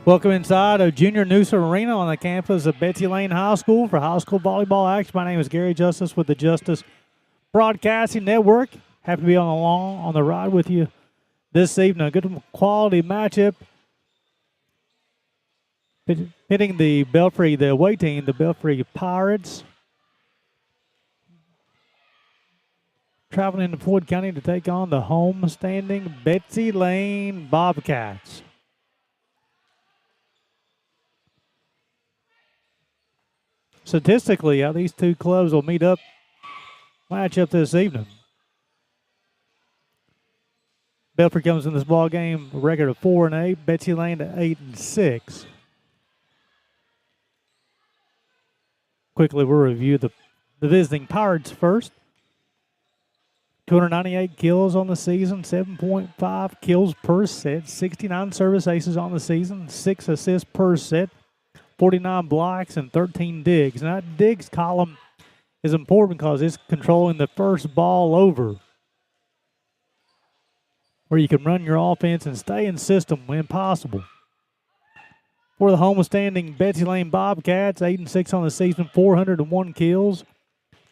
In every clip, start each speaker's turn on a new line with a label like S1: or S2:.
S1: Welcome inside of Junior Noosa Arena on the campus of BETSY LAYNE High School for high school volleyball action. My name is Gary Justice with the Justice Broadcasting Network. Happy to be on the ride with you this evening. A good quality matchup. Hitting the BELFRY, the away team, the BELFRY Pirates. Traveling into Floyd County to take on the home standing BETSY LAYNE Bobcats. Statistically, how these two clubs will match up this evening. BELFRY comes in this ball game a record of 4-8. BETSY LAYNE to 8-6. Quickly, we'll review the visiting Pirates first. 298 kills on the season, 7.5 kills per set, 69 service aces on the season, 6 assists per set, 49 blocks, and 13 digs. And that digs column is important because it's controlling the first ball over, where you can run your offense and stay in system when possible. For the home-standing BETSY LAYNE Bobcats, 8-6 on the season, 401 kills,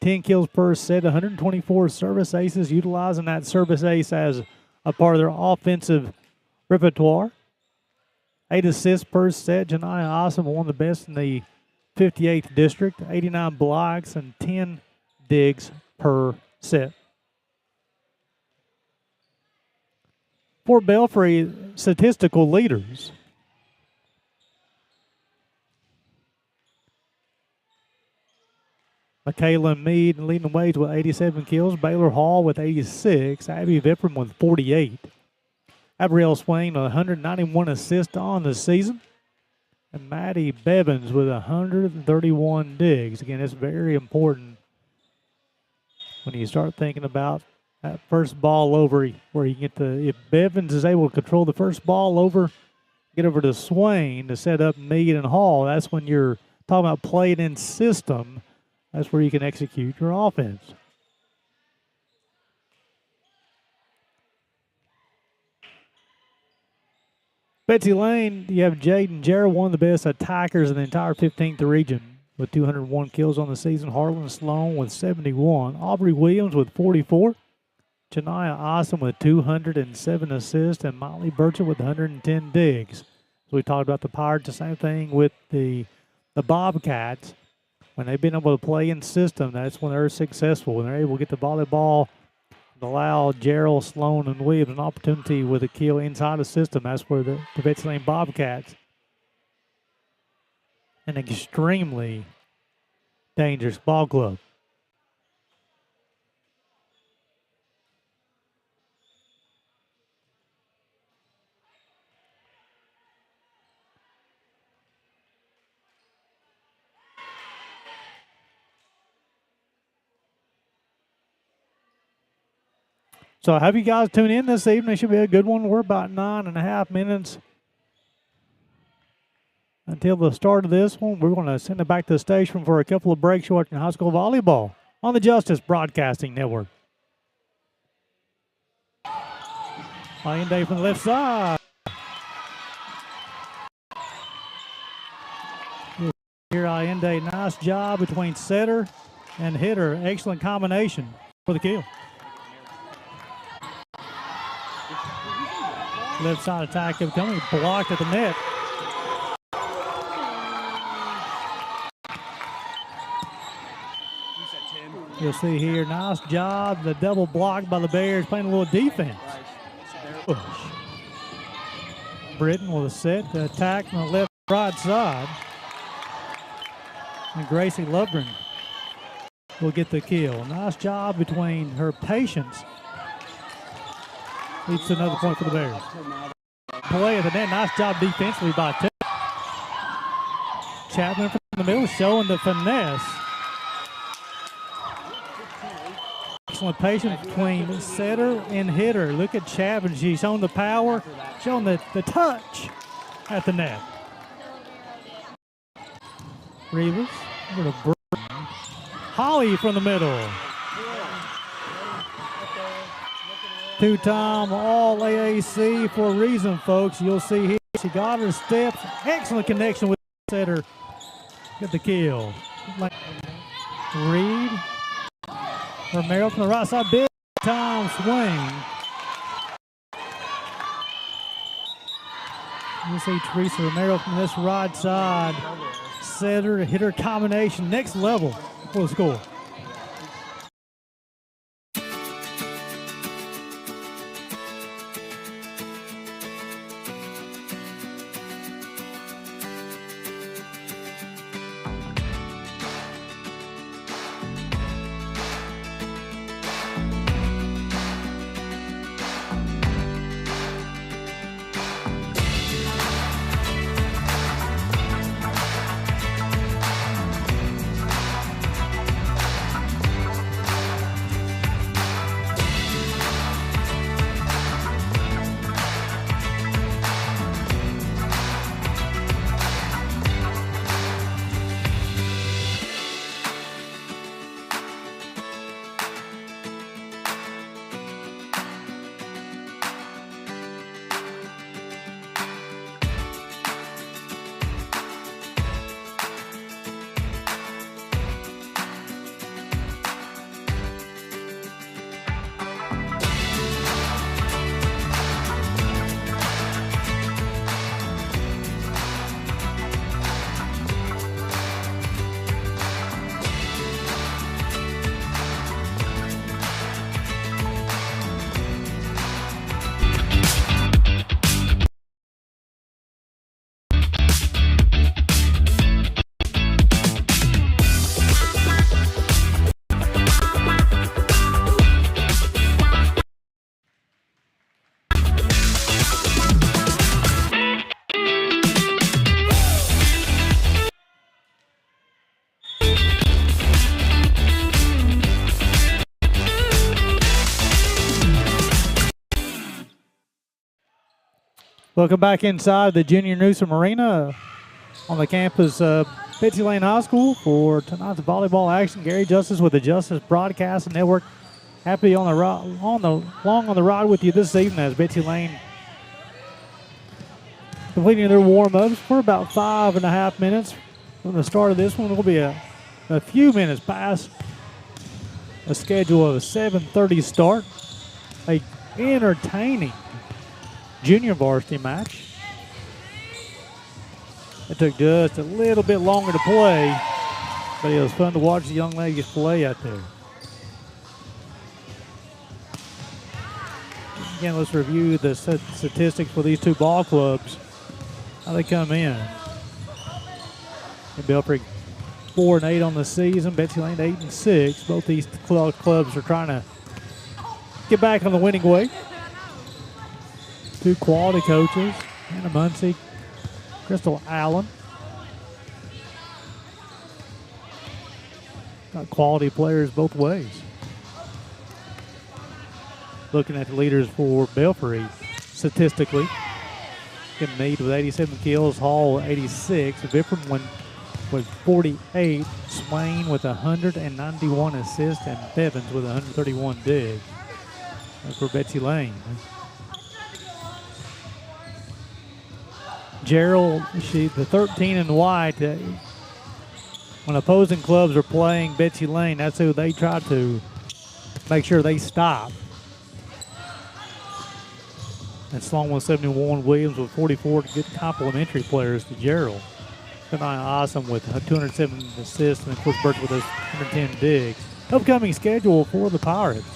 S1: 10 kills per set, 124 service aces, utilizing that service ace as a part of their offensive repertoire. 8 assists per set. Janiyah Awesome, one of the best in the 58th district. 89 blocks and 10 digs per set. For BELFRY, statistical leaders. Michaela Mead leading the way with 87 kills. Baylor Hall with 86. Abby Vipram with 48. Abrielle Swain with 191 assists on the season. And Maddie Bevins with 131 digs. Again, it's very important when you start thinking about that first ball over, where you get if Bevins is able to control the first ball over, get over to Swain to set up Mead and Hall, that's when you're talking about playing in system. That's where you can execute your offense. BETSY LAYNE, you have Jaden Jarrett, one of the best attackers in the entire 15th region with 201 kills on the season. Harlan Sloan with 71. Aubrey Williams with 44. Janiyah Awesome with 207 assists. And Molly Burchett with 110 digs. So we talked about the Pirates, the same thing with the Bobcats. When they've been able to play in system, that's when they're successful. When they're able to get the volleyball, allow Gerald, Sloan, and Williams an opportunity with a kill inside the system. That's where the BETSY LAYNE Bobcats, an extremely dangerous ball club. So have you guys tune in this evening. It should be a good one. We're about 9.5 minutes until the start of this one. We're going to send it back to the station for a couple of breaks. You're watching high school volleyball on the Justice Broadcasting Network. Allende from the left side. Here Allende, nice job between setter and hitter. Excellent combination for the kill. Left side attack coming, blocked at the net. You'll see here, nice job. The double block by the Bears, playing a little defense. Push. Britton with a set to attack on the left right side. And Gracie Lovgren will get the kill. Nice job between her patience. Leads to another point for the Bears. Play at the net. Nice job defensively by Tip. Chapman from the middle showing the finesse. Excellent patience between setter and hitter. Look at Chapman. She's showing the power, showing the touch at the net. Rivas. Holly from the middle. Two-time All-AAC for a reason, folks. You'll see here She got her steps. Excellent connection with the setter. Get the kill. Reed. Romero from the right side. Big time swing. You see Teresa Romero from this right side. Setter to hit her combination. Next level for the score. Welcome back inside the Junior Newsom Arena on the campus of BETSY Lane High School for tonight's volleyball action. Gary Justice with the Justice Broadcast Network. Happy to be on the ride with you this evening as BETSY Lane completing their warm-ups for about 5.5 minutes from the start of this one. It will be a few minutes past a schedule of a 7:30 start. A entertaining junior varsity match. It took just a little bit longer to play, but it was fun to watch the young ladies play out there. Again, let's review the statistics for these two ball clubs, how they come in. BELFRY 4-8 on the season, BETSY Lane 8-6. Both these clubs are trying to get back on the winning way. Two quality coaches, Hannah Muncie, Crystal Allen. Got quality players both ways. Looking at the leaders for BELFRY statistically, Kim Mead with 87 kills, Hall 86, Vifford with 48, Swain with 191 assists, and Bevins with 131 digs. That's for BETSY Lane. Gerald, the 13 in white, when opposing clubs are playing BETSY Lane, that's who they try to make sure they stop. And Sloan with 71, Williams with 44 to get complimentary players to Gerald. Tonight, Awesome with 207 assists, and of course Burke with his 110 digs. Upcoming schedule for the Pirates.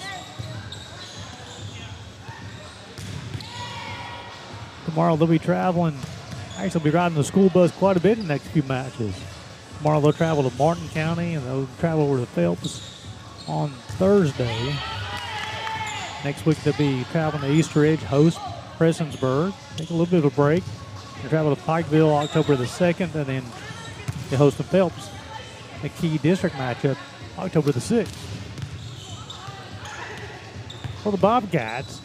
S1: Tomorrow they'll be traveling. Actually, they'll be riding the school bus quite a bit in the next few matches. Tomorrow they'll travel to Martin County, and they'll travel over to Phelps on Thursday. Next week they'll be traveling to East Ridge, host Prestonsburg. Take a little bit of a break. They'll travel to Pikeville October the 2nd, and then they host the Phelps, the key district matchup, October the 6th. For the Bobcats,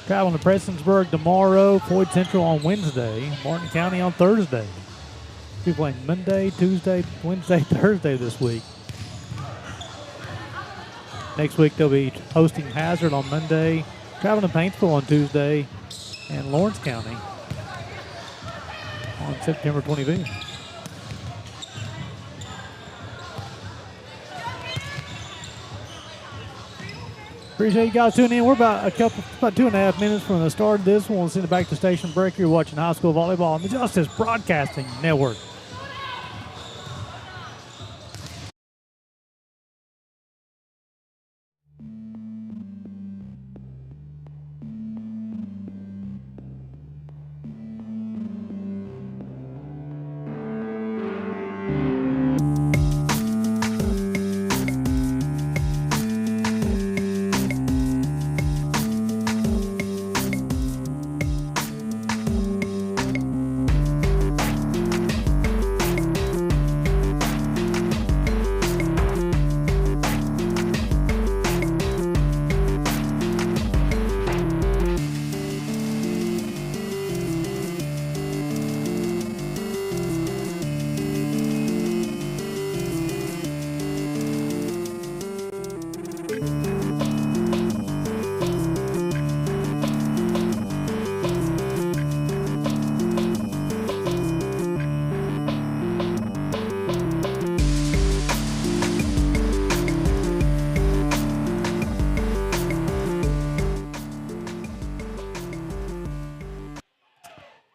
S1: traveling to Prestonsburg tomorrow, Floyd Central on Wednesday, Martin County on Thursday. We'll be playing Monday, Tuesday, Wednesday, Thursday this week. Next week they'll be hosting Hazard on Monday, Traveling to Paintsville on Tuesday and Lawrence County on September 25th. Appreciate you guys tuning in. We're about 2.5 minutes from the start of this one. We'll send it back to station break. You're watching high school volleyball on the Justice Broadcasting Network.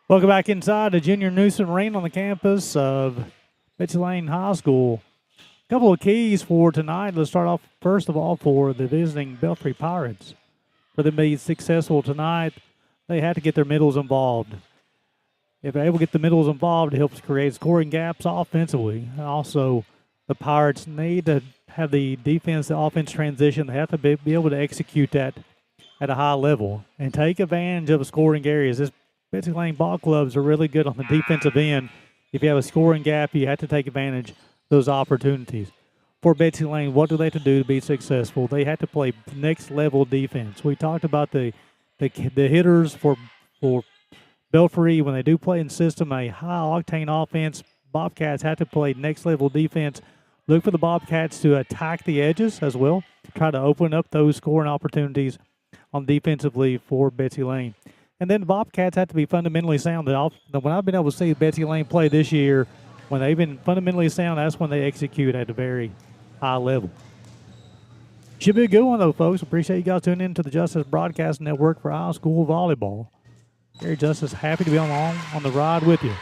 S1: Welcome back inside the Junior Newsom Arena on the campus of BETSY Lane High School. A couple of keys for tonight. Let's start off, first of all, for the visiting BELFRY Pirates. For them to be successful tonight, they have to get their middles involved. If they're able to get the middles involved, it helps create scoring gaps offensively. Also, the Pirates need to have the defense, the offense transition. They have to be able to execute that at a high level and take advantage of scoring areas. This BETSY Lane ball clubs are really good on the defensive end. If you have a scoring gap, you have to take advantage of those opportunities. For BETSY Lane, what do they have to do to be successful? They have to play next-level defense. We talked about the hitters for BELFRY. When they do play in system, a high-octane offense, Bobcats have to play next-level defense. Look for the Bobcats to attack the edges as well, try to open up those scoring opportunities on defensively for BETSY Lane. And then the Bobcats have to be fundamentally sound. When I've been able to see BETSY Lane play this year, when they've been fundamentally sound, that's when they execute at a very high level. Should be a good one, though, folks. Appreciate you guys tuning in to the Justice Broadcast Network for high school volleyball. Gary Justice, happy to be on the ride with you.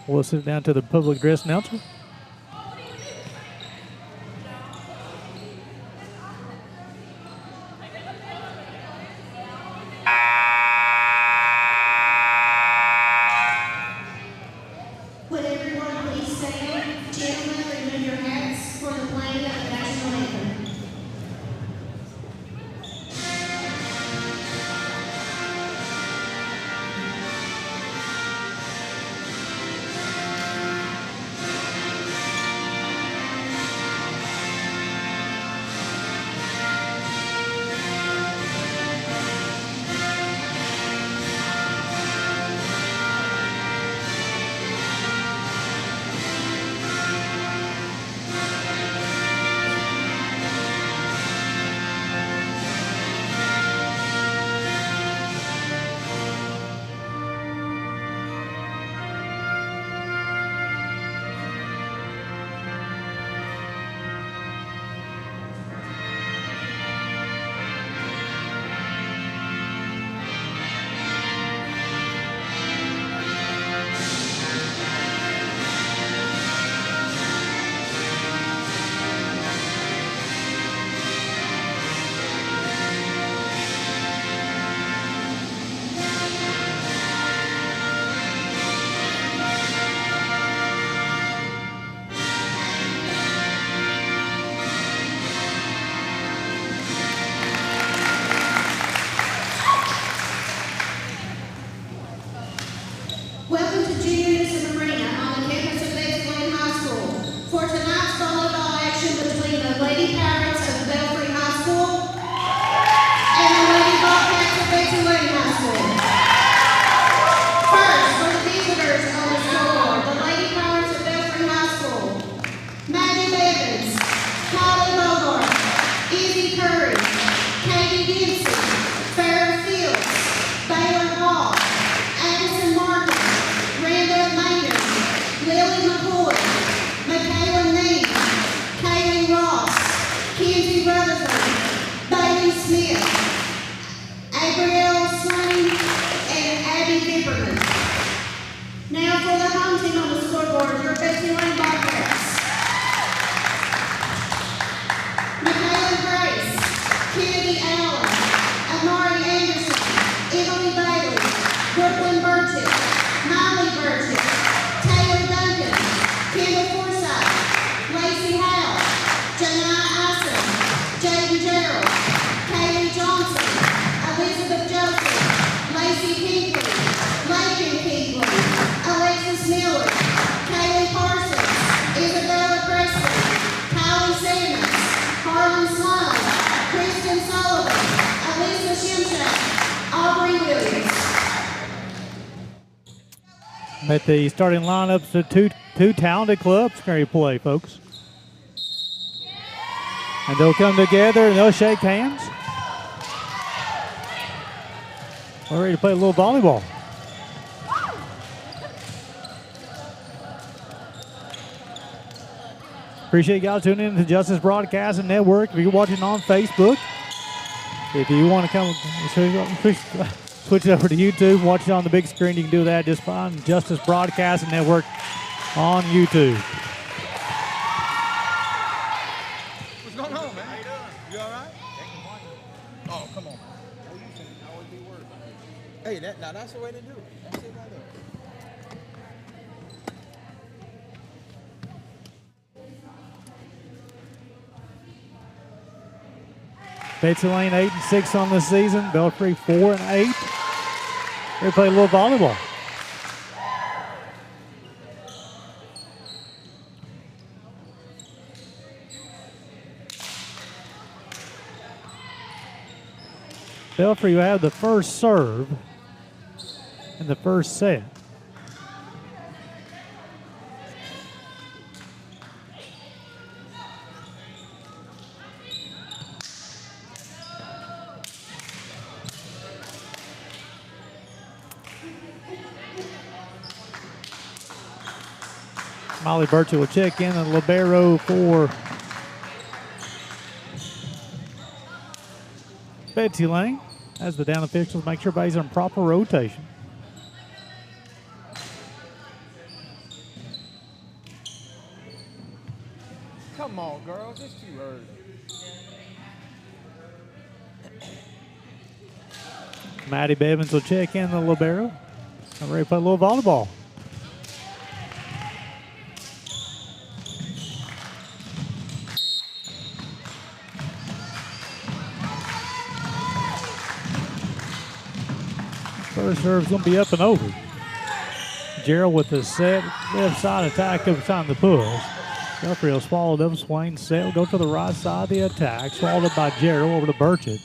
S1: We'll sit down to the public address announcer.
S2: Allen, Amari Anderson, Emily Bailey, Brooklyn Burchett, Molly Burchett, Taylor Duncan, Kendall Forsythe, Lacey Howe, Janiyah Ison, Jaden Gerald, Kaylee Johnson, Elizabeth Joseph, Lacey Kinkley, Lakin Kinkley, Alexis Miller, Kaylee Parsons, Isabella Preston, Kylie Simmons, Harlan Sloan, Kristen Sullivan, Alisa Shimshak, Aubrey Williams.
S1: At the starting lineups of two talented clubs going to play, folks. And they'll come together and they'll shake hands. We're ready to play a little volleyball. Appreciate y'all tuning in to Justice Broadcasting Network. If you're watching on Facebook, if you want to come switch it over to YouTube, watch it on the big screen, you can do that just fine. Justice Broadcasting Network on YouTube.
S3: What's going on, man? How you doing? You all right? Oh, come on. Hey, that's the way to do it. That's it right there.
S1: Betsy Lane 8-6 on the season. Belfry 4-8. They play a little volleyball. Belfry will have the first serve in the first set. Molly Burchett will check in the libero for Betsy Lane as the down officials make sure everybody's in proper rotation.
S3: Come on, girls. It's too early.
S1: Maddie Bevins will check in the libero. I'm ready to play a little volleyball. First serve's going to be up and over. Gerald with the set, left side attack every time the push. Belfry will swallow up. Swain's set will go to the right side of the attack. Swallowed up by Gerald over to Burchett.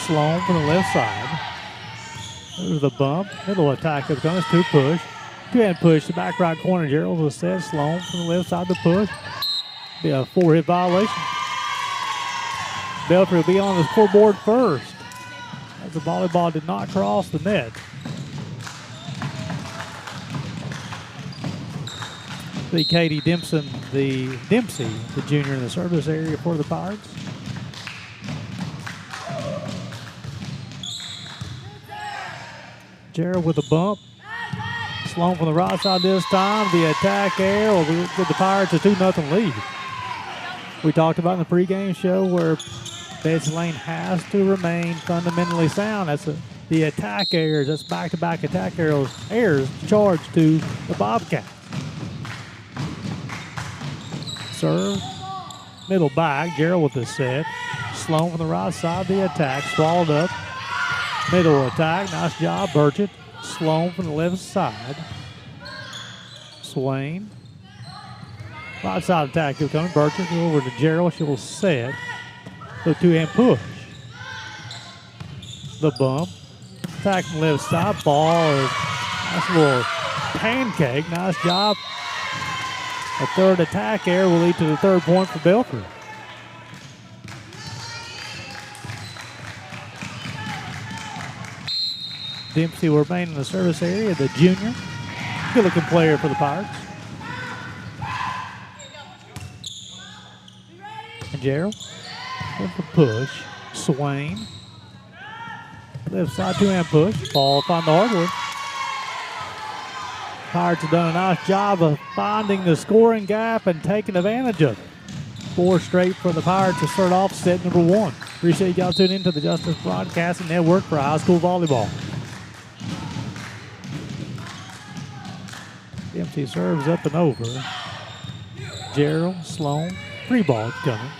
S1: Sloan from the left side. There's the bump. Middle attack up comes. Two push. Two-hand push. The back right corner. Gerald will set. Sloan from the left side to push. Be a 4-hit violation. Belfry will be on the scoreboard first, as the volleyball did not cross the net. The Katie Dempsey, the junior in the service area for the Pirates. Gerald with a bump. Sloan from the right side this time. The attack air will give the Pirates a 2-0 lead. We talked about in the pregame show where Betsy Lane has to remain fundamentally sound. That's the attack errors. That's back-to-back attack errors charged to the Bobcats. Serve, middle back. Gerald with the set. Sloan from the right side. The attack swallowed up. Middle attack. Nice job, Burchett. Sloan from the left side. Swain. Right side attack still coming. Burchett over to Gerald. She will set. The two-hand push. The bump. Attack from the left side. Ball is nice little pancake. Nice job. A third attack error will lead to the third point for Belfry. Dempsey will remain in the service area, the junior. Good-looking player for the Pirates. And Gerald with the push. Swain. Left side two-hand push. Ball find the hardwood. Pirates have done a nice job of finding the scoring gap and taking advantage of it. 4 straight for the Pirates to start off set number 1. Appreciate y'all tuning into the Justice Broadcasting Network for high school volleyball. Empty serves up and over. Gerald, Sloan, free ball coming.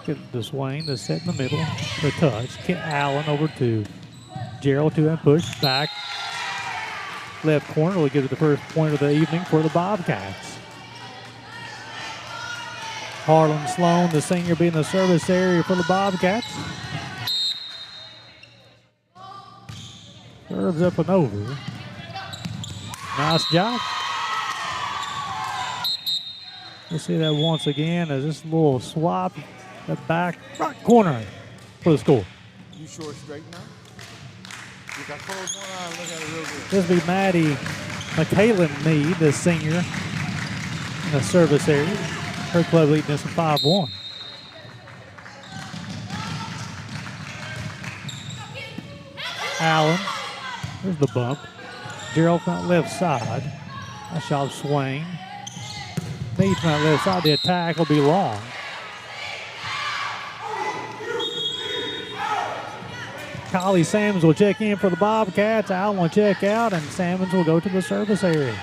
S1: Get the swing, the set in the middle, the touch. Allen over to Gerald, two-hand push, back. Left corner will give it the first point of the evening for the Bobcats. Harlan Sloan, the senior, being the service area for the Bobcats. Serves up and over. Nice job. We'll see that once again as this little swap, the back right corner for the score.
S3: You short straight now? You got close one eye and look at it real good.
S1: This will be Maddie McKaylin Mead, the senior in the service area. Her club leading this 5-1. Allen, there's the bump. Gerald from that left side. Nice shot swing. Mead from that left side. The attack will be long. Kylie Salmons will check in for the Bobcats. Allen will check out, and Salmons will go to the service area.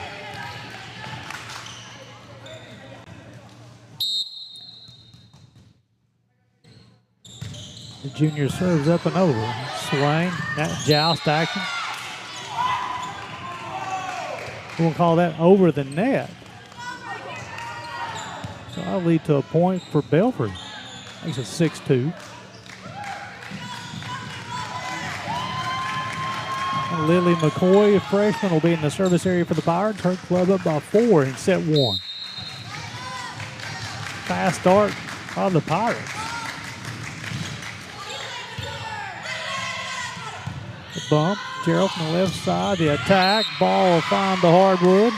S1: The junior serves up and over. Swing, that joust action. We'll call that over the net. So that'll lead to a point for Belfry. Makes it 6-2. And Lily McCoy, a freshman, will be in the service area for the Pirates. Her club up by 4 in set 1. Fast start of the Pirates. The bump, Gerald from the left side. The attack, ball will find the hardwood.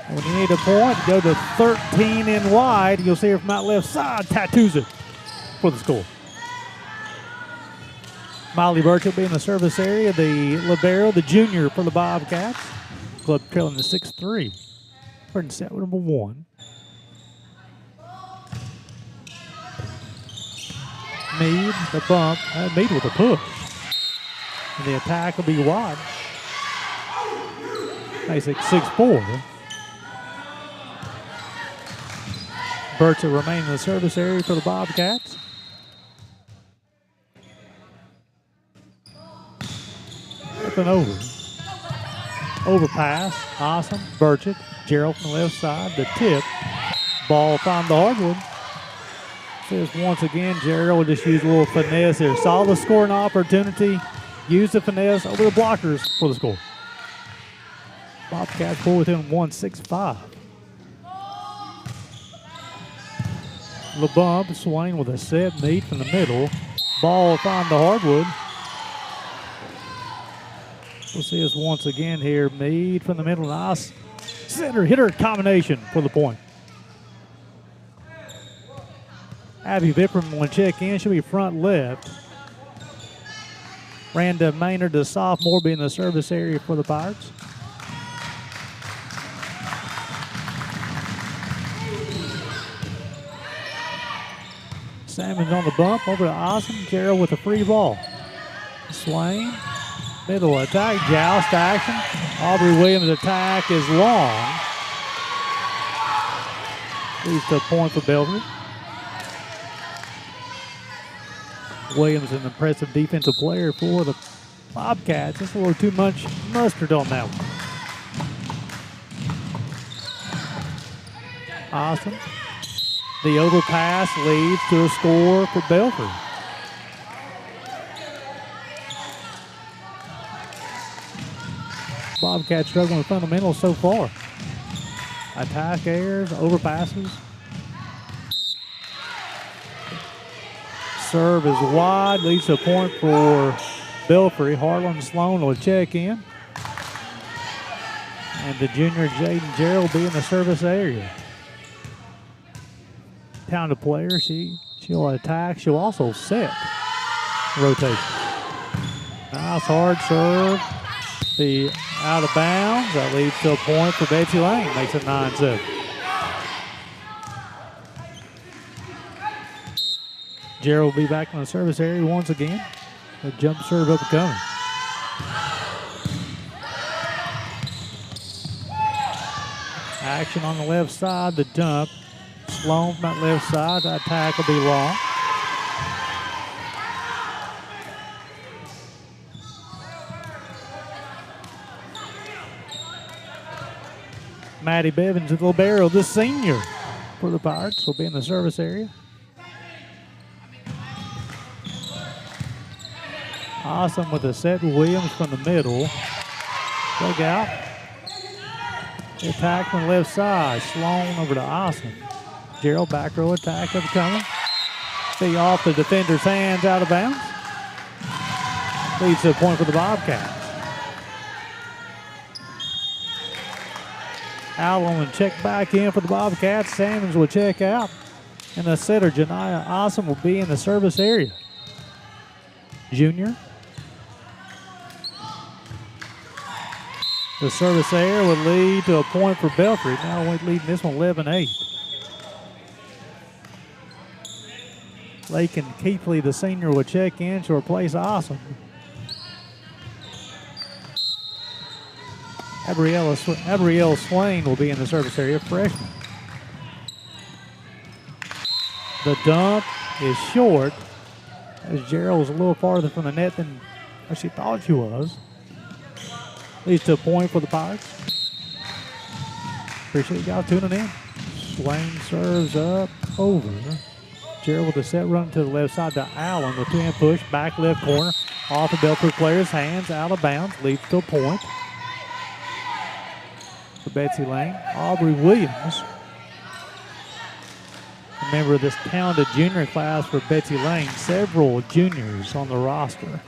S1: When you need a point, go to 13 in wide. You'll see her from that left side, tattoos it for the score. Miley Birch will be in the service area. The libero, the junior for the Bobcats. Club trailing the 6-3. We're in set number 1. Mead, the bump. Mead with a push. And the attack will be wide. Makes it 6-4. Birch will remain in the service area for the Bobcats. Up and over. Overpass. Awesome. Burchett. Gerald from the left side. The tip. Ball found the hardwood. Says once again, Gerald will just use a little finesse here. Saw the scoring opportunity. Use the finesse over the blockers for the score. Bobcats pull within 1-6-5. LeBump, Swain with a set meet from the middle. Ball will find the hardwood. We'll see us once again here. Mead from the middle. Nice center hitter combination for the point. Abby Vipperman will check in. She'll be front left. Randa Maynard, the sophomore, be in the service area for the Pirates. Salmons on the bump over to Awesome. Gerald with a free ball. Swain. Middle attack. Joust action. Aubrey Williams' attack is long. Leads to a point for Belfry. Williams, an impressive defensive player for the Bobcats. Just a little too much mustard on that one. Awesome. The overpass leads to a score for Belfry. Bobcats struggling with fundamentals so far. Attack errors, overpasses. Serve is wide, leads to a point for Belfry. Harlan Sloan will check in. And the junior Jaden Gerald be in the service area. Talented player, she'll attack, she'll also set rotation. Nice hard serve. The out of bounds, that leads to a point for Betsy Lane, makes it 9-7. Gerald will be back in the service area once again. The jump serve up and coming. Action on the left side, the dump. Sloan from that left side, that attack will be long. Maddie Bevins, the libero, the senior for the Pirates, will be in the service area. Awesome with a set. Williams from the middle. Dug out. The attack from the left side. Sloan over to Awesome. Gerald back row attack up coming. Be off the defender's hands, out of bounds. Leads to a point for the Bobcats. Allen will check back in for the Bobcats. Salmons will check out. And the setter, Janiyah Awesome, will be in the service area. Junior. The service error would lead to a point for Belfry. Now we're leading this one 11-8. Lakin Keithley, the senior, will check in to replace Awesome. Abrielle Swain will be in the service area, freshman. The dump is short, as Gerald was a little farther from the net than she thought she was. Leads to a point for the Pirates. Appreciate you guys tuning in. Swain serves up over. Gerald with a set run to the left side to Allen. The two-hand push, back left corner. Off the Belfry player's hands, out of bounds. Leads to a point for Betsy Lane. Aubrey Williams, a member of this talented junior class for Betsy Lane. Several juniors on the roster.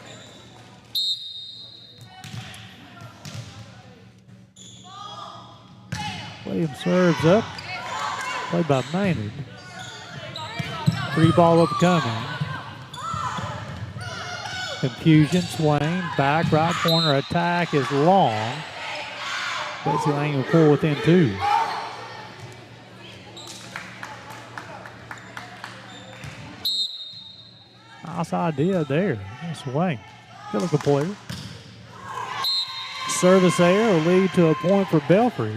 S1: Williams serves up. Played by Maynard. Free ball up coming. Confusion. Swain. Back right corner attack is long. Betsy Lane will pull within two. Nice idea there. Swain. Good looking player. Service error will lead to a point for Belfry.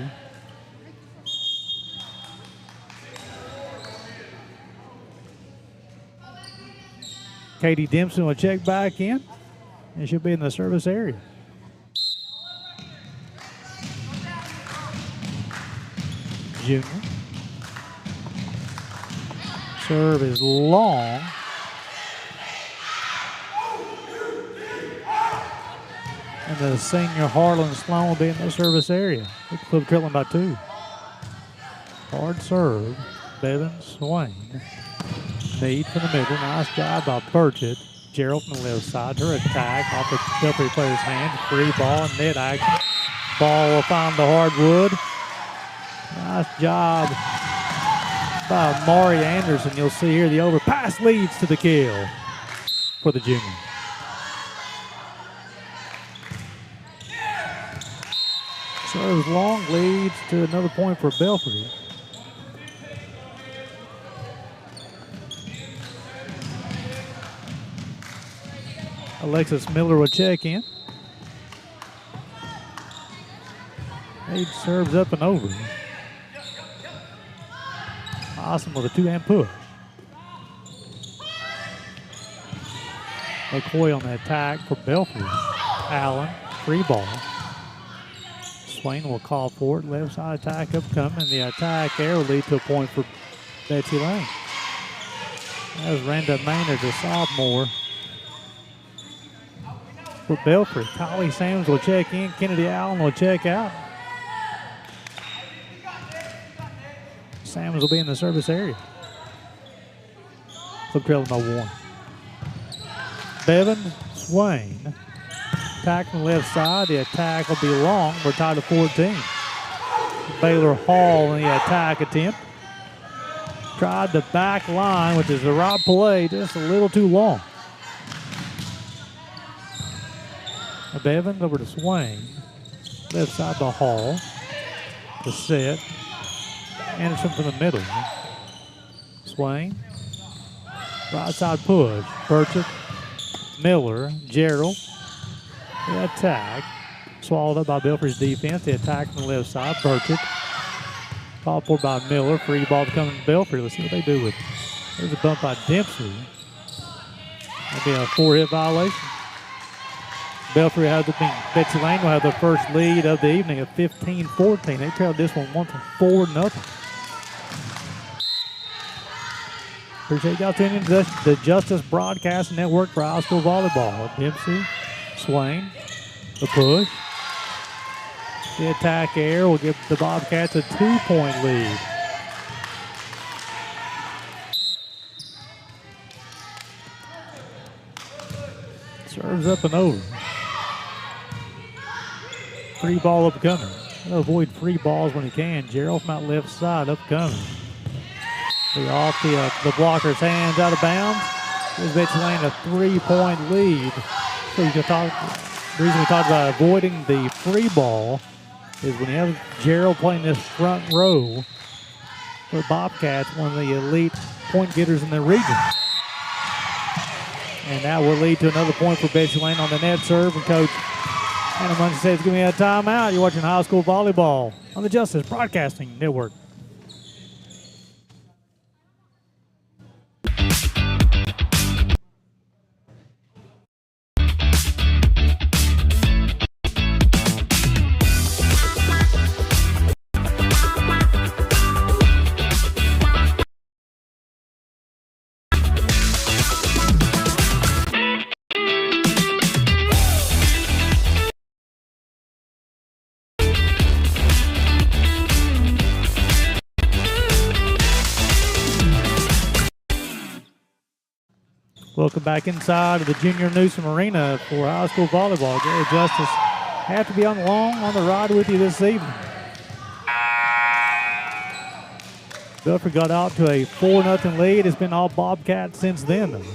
S1: Katie Dempson will check back in, and she'll be in the service area. Junior. Serve is long. And the senior Harlan Sloan will be in the service area. The club trailing by two. Hard serve. Bevan Swain. Meade from the middle. Nice job by Burchett. Gerald from the left side. Her attack off the Belfry player's hand. Free ball and net action. Ball will find the hardwood. Nice job by Maury Anderson. You'll see here the overpass leads to the kill for the junior. Serves long, leads to another point for Belfry. Alexis Miller will check in. Meade serves up and over. Awesome with a two-hand push. McCoy on the attack for Belfry. Allen, free ball. Swain will call for it. Left side attack upcoming. The attack there will lead to a point for Betsy Lane. That was Randa Maynard, the sophomore. For Belfry, Kylie Sams will check in. Kennedy Allen will check out. Sams will be in the service area. Club trailing by one. Bevan Swain. Attack from the left side. The attack will be long. We're tied at 14. Baylor Hall in the attack attempt. Tried the back line, which is the right play, just a little too long. Bevan over to Swain. Left side to Hall. The set. Anderson from the middle. Swain. Right side push. Burchett, Miller, Gerald. The attack. Swallowed up by Belfry's defense. The attack from the left side. Burchett. Called for by Miller. Free ball coming to Belfry. Let's see what they do with it. There's a bump by Dempsey. That'll be a 4-hit violation. Belfry Betsy Lane will have the first lead of the evening at 15-14. They trailed this one 4-0. Appreciate y'all tuning in to the Justice Broadcast Network for high school volleyball. Dempsey, Swain, the push. The attack air will give the Bobcats a 2-point lead. Serves up and over. Free ball upcoming. He'll avoid free balls when he can. Gerald from out left side upcoming. Off the blocker's hands out of bounds. Gives Betsy Lane a 3-point lead. So the reason we talked about avoiding the free ball is when you have Gerald playing this front row for Bobcats, one of the elite point getters in the region. And that will lead to another point for Betsy Lane on the net serve. And Coach Hannah Munson says, give me a timeout. You're watching high school volleyball on the Justice Broadcasting Network. Welcome back inside of the Junior Newsom Arena for high school volleyball. Gary Justice have to be on the ride with you this evening. Belfry got out to a 4-0 lead. It's been all Bobcats since then, though.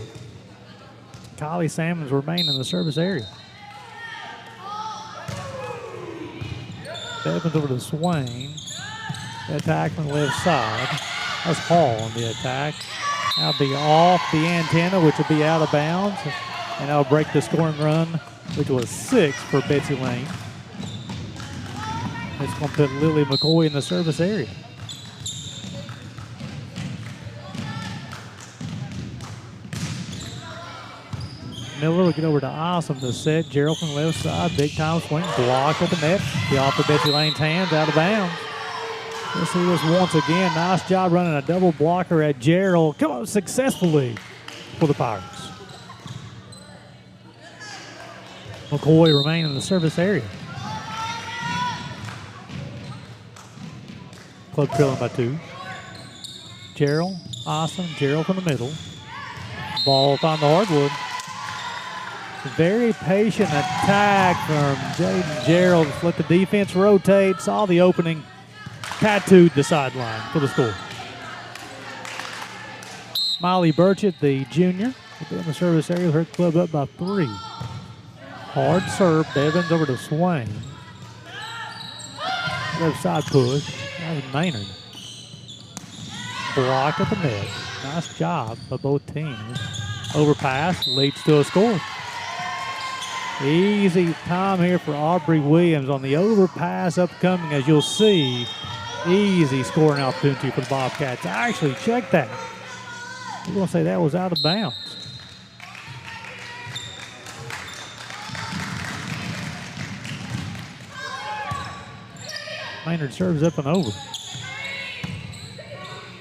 S1: Kylie Salmons remain in the service area. Evans over to Swain. The attack from the left side. That's Hall on the attack. That'll be off the antenna, which will be out of bounds. And that'll break the scoring run, which was 6 for Betsy Lane. It's going to put Lily McCoy in the service area. Miller will get over to Awesome to set. Gerald from the left side. Big time swing. Blocked at the net. Be off of Betsy Lane's hands, out of bounds. Let's see this once again. Nice job running a double blocker at Gerald. Come on, successfully for the Pirates. McCoy remain in the service area. Club trailing by 2. Gerald, awesome. Gerald from the middle. Ball up on the hardwood. Very patient attack from Jaden Gerald. Let the defense rotate. Saw the opening. Tattooed the sideline for the score. Miley Burchett, the junior, in the service area, her club up by 3. Hard serve. Bevins over to Swain. Left side push. That was Maynard. Block at the net. Nice job by both teams. Overpass leads to a score. Easy time here for Aubrey Williams on the overpass upcoming, as you'll see. Easy scoring opportunity for the Bobcats. Actually, check that. We're going to say that was out of bounds. Maynard serves up and over.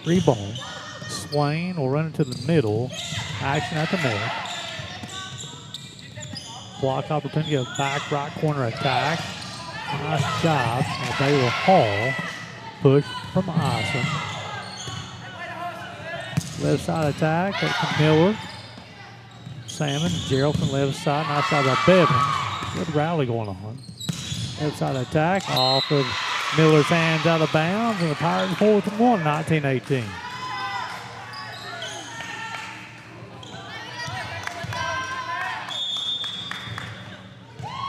S1: Free ball. Swain will run into the middle. Action at the net. Block opportunity, a back right corner attack. Nice job by Baylor Hall. Push from Awesome. Left side attack to Miller. Salmon, Gerald from left side. Nice job by Bevins. Good rally going on. Left side attack off of Miller's hands, out of bounds. And the Pirates 4th and 1, 19-18.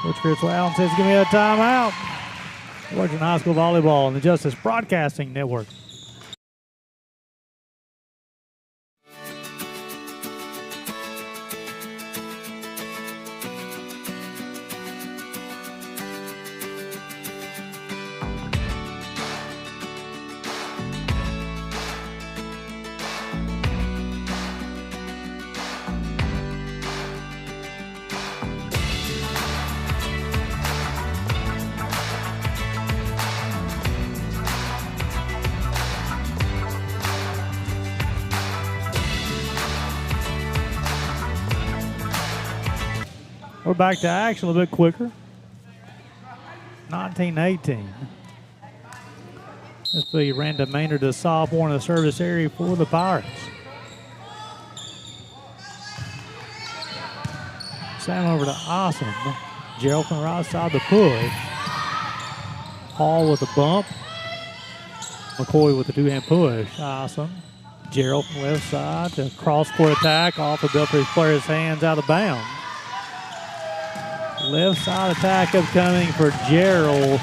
S1: Coach Chris Allen says, give me a timeout. Watching high school volleyball on the Justice Broadcasting Network. We're back to action a little bit quicker. 19-18. This will be Randa Maynard, the sophomore in the service area for the Pirates. Sam over to Awesome. Gerald from the right side, the push. Hall with a bump. McCoy with the two-hand push. Awesome. Gerald from the left side to cross-court attack off of Belfry's player's hands out of bounds. Left side attack upcoming for Gerald.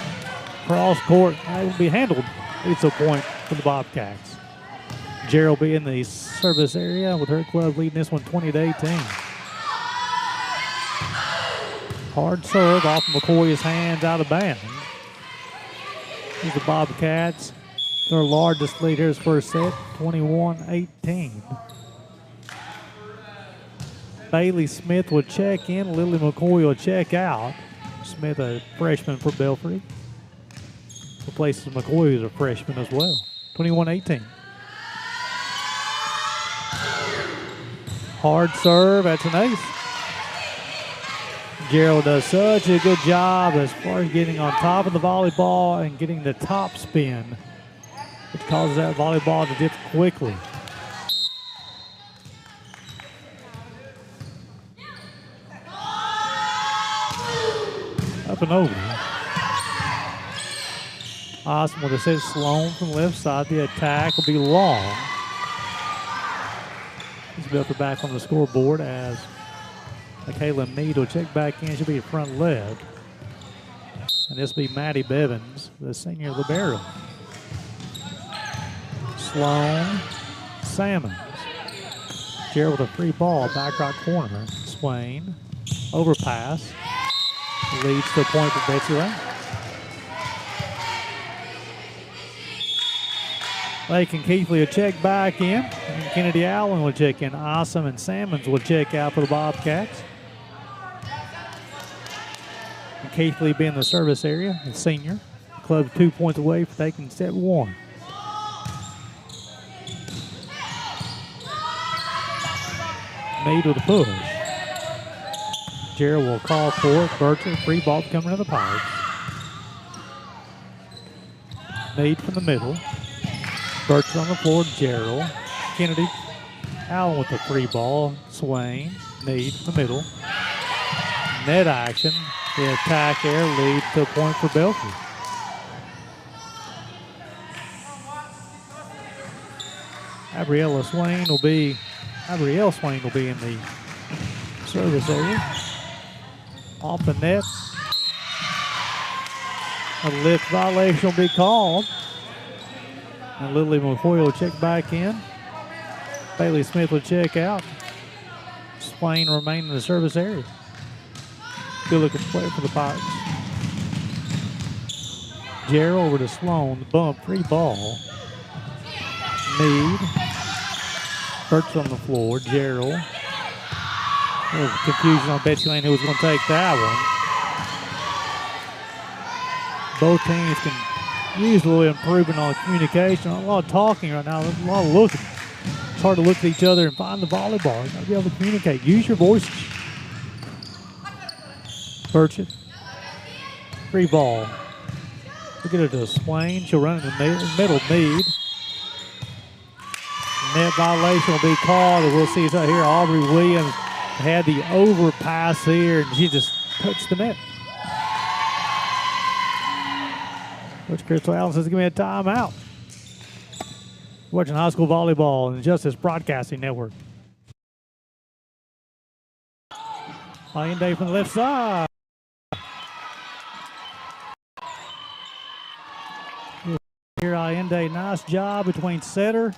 S1: Cross-court. That will be handled. It's a point for the Bobcats. Gerald be in the service area with her club leading this one 20-18. Hard serve off McCoy's hands out of bounds. Here's the Bobcats. Their largest lead here is first set, 21-18. Bailey Smith will check in. Lily McCoy will check out. Smith, a freshman for Belfry. Replaces McCoy, who's a freshman as well. 21-18. Hard serve. That's an ace. Gerald does such a good job as far as getting on top of the volleyball and getting the top spin, which causes that volleyball to dip quickly. Up and over. Awesome with a set. Sloan from the left side. The attack will be long. He's built it back on the scoreboard as Michaela Mead will check back in. She'll be front left. And this will be Maddie Bevins, the senior libero. Sloan, Salmons. Gerald with a free ball, back right corner. Swain, overpass. Leads to a point for Betsy Lane. Lake and Keithley will check back in. And Kennedy Allen will check in. Awesome and Salmons will check out for the Bobcats. And Keithley being the service area, the senior. Club 2 points away for taking set one. Mead with a push. Gerald will call for it. Burcher, free ball coming to the Pirates. Mead from the middle. Burcher on the floor, Gerald. Kennedy, Allen with the free ball. Swain, Mead from the middle. Net action. The attack there leads to a point for Belfry. Gabrielle Swain will be in the service area. Off the net. A lift violation will be called. And Lily McCoy will check back in. Bailey Smith will check out. Swain remain in the service area. Good looking play for the Pirates. Gerald over to Sloan. The bump, free ball. Mead. Burt's on the floor. Gerald. A little confusion on Betsy Lane who was going to take that one. Both teams can use a little improvement on communication. A lot of talking right now, a lot of looking. It's hard to look at each other and find the volleyball. You got to be able to communicate. Use your voices. Burchett. Free ball. Look at it to Swain. She'll run in the middle. Mead. Net violation will be called. And we'll see it right here. Aubrey Williams had the overpass here, and she just touched the net. Coach Crystal Allen says, give me a timeout. Watching high school volleyball on the Justice Broadcasting Network. Allende from the left side. Here Allende, nice job between setter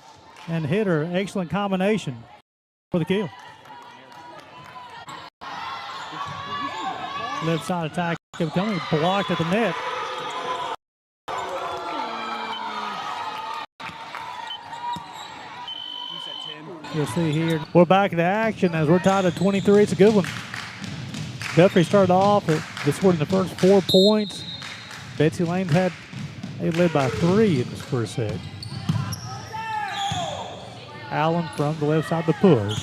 S1: and hitter. Excellent combination for the kill. Left side attack coming, blocked at the net. You'll see here, we're back into action as we're tied at 23. It's a good one. Belfry started off, they scored in the first 4 points. Betsy Lane they led by 3 in this first set. Allen from the left side, the push.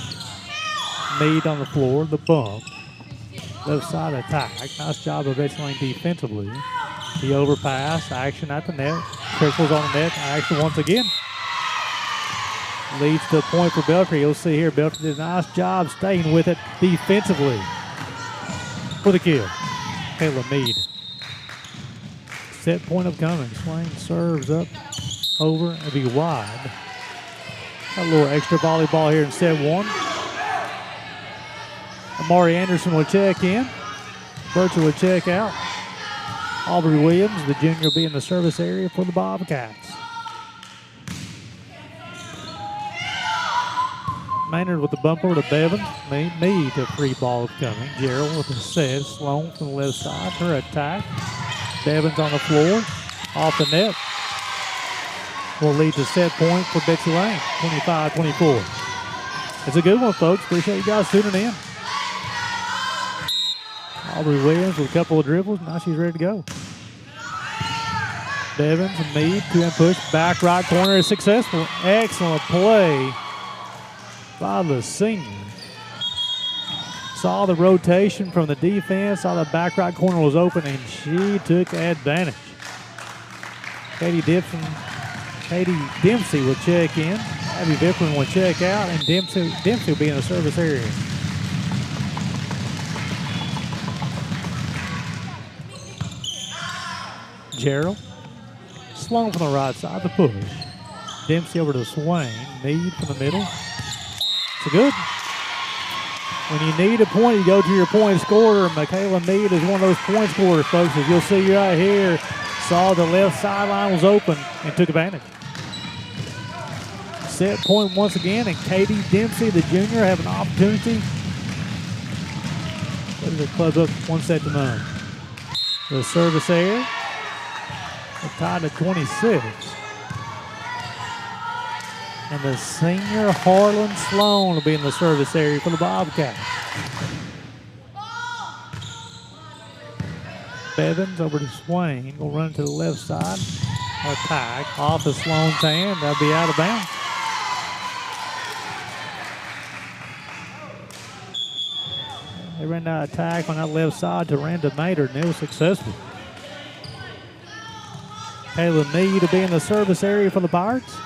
S1: Mead on the floor, the bump. Left side attack. Nice job of BETSY LAYNE defensively. The overpass, action at the net. Trickles on the net, action once again. Leads to a point for BELFRY. You'll see here, BELFRY did a nice job staying with it defensively for the kill. Kayla Mead. Set point upcoming. Swain serves up, over, and be wide. Got a little extra volleyball here in set one. Amari Anderson will check in. Burchell will check out. Aubrey Williams, the junior, will be in the service area for the Bobcats. Maynard with the bumper to Bevins. Mead to free ball coming. Gerald with the set. Sloan from the left side. Her attack. Bevins on the floor. Off the net. Will lead to set point for BETSY LAYNE. 25-24. It's a good one, folks. Appreciate you guys tuning in. Aubrey Williams with a couple of dribbles. Now she's ready to go. Bevins and Mead. Two-hand push. Back right corner is successful. Excellent play by the senior. Saw the rotation from the defense. Saw the back right corner was open, and she took advantage. Katie Dempsey will check in. Abby Vickman will check out, and Dempsey will be in the service area. Gerald. Sloan from the right side, the push. Dempsey over to Swain. Mead from the middle. It's good. When you need a point, you go to your point scorer. Michaela Mead is one of those point scorers, folks. As you'll see right here, saw the left sideline was open and took advantage. Set point once again, and Katie Dempsey, the junior, have an opportunity. Put the club up 1-0. The service area. They're tied at 26. And the senior Harlan Sloan will be in the service area for the Bobcats. Bevins over to Swain. Will run to the left side. Attack off of Sloan's hand. That'll be out of bounds. They ran that attack on that left side to Randa Maynard, and it was successful. Kayla Mead to be in the service area for the Pirates.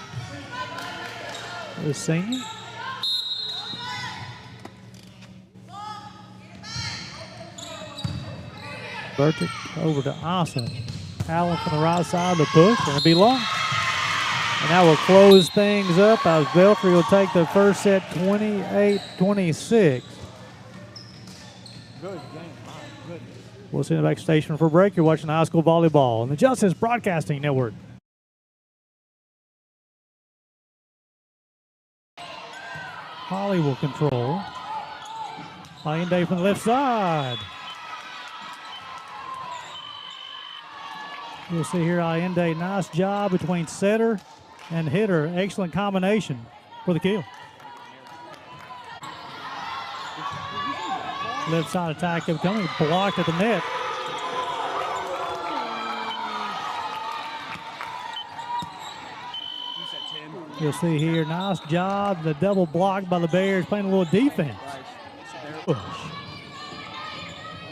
S1: The senior. Burchett over to Asa. Allen from the right side, the push, and it'll be long. And that will close things up as BELFRY will take the first set 28-26.
S3: Good game, my goodness.
S1: We'll see you in the back station for a break. You're watching high school volleyball on the Justice Broadcasting Network. Holly will control. Allende from the left side. You'll see here Allende, nice job between setter and hitter. Excellent combination for the kill. Left side attack coming, blocked at the net. You'll see here, nice job. The double block by the Bears, playing a little defense. Push.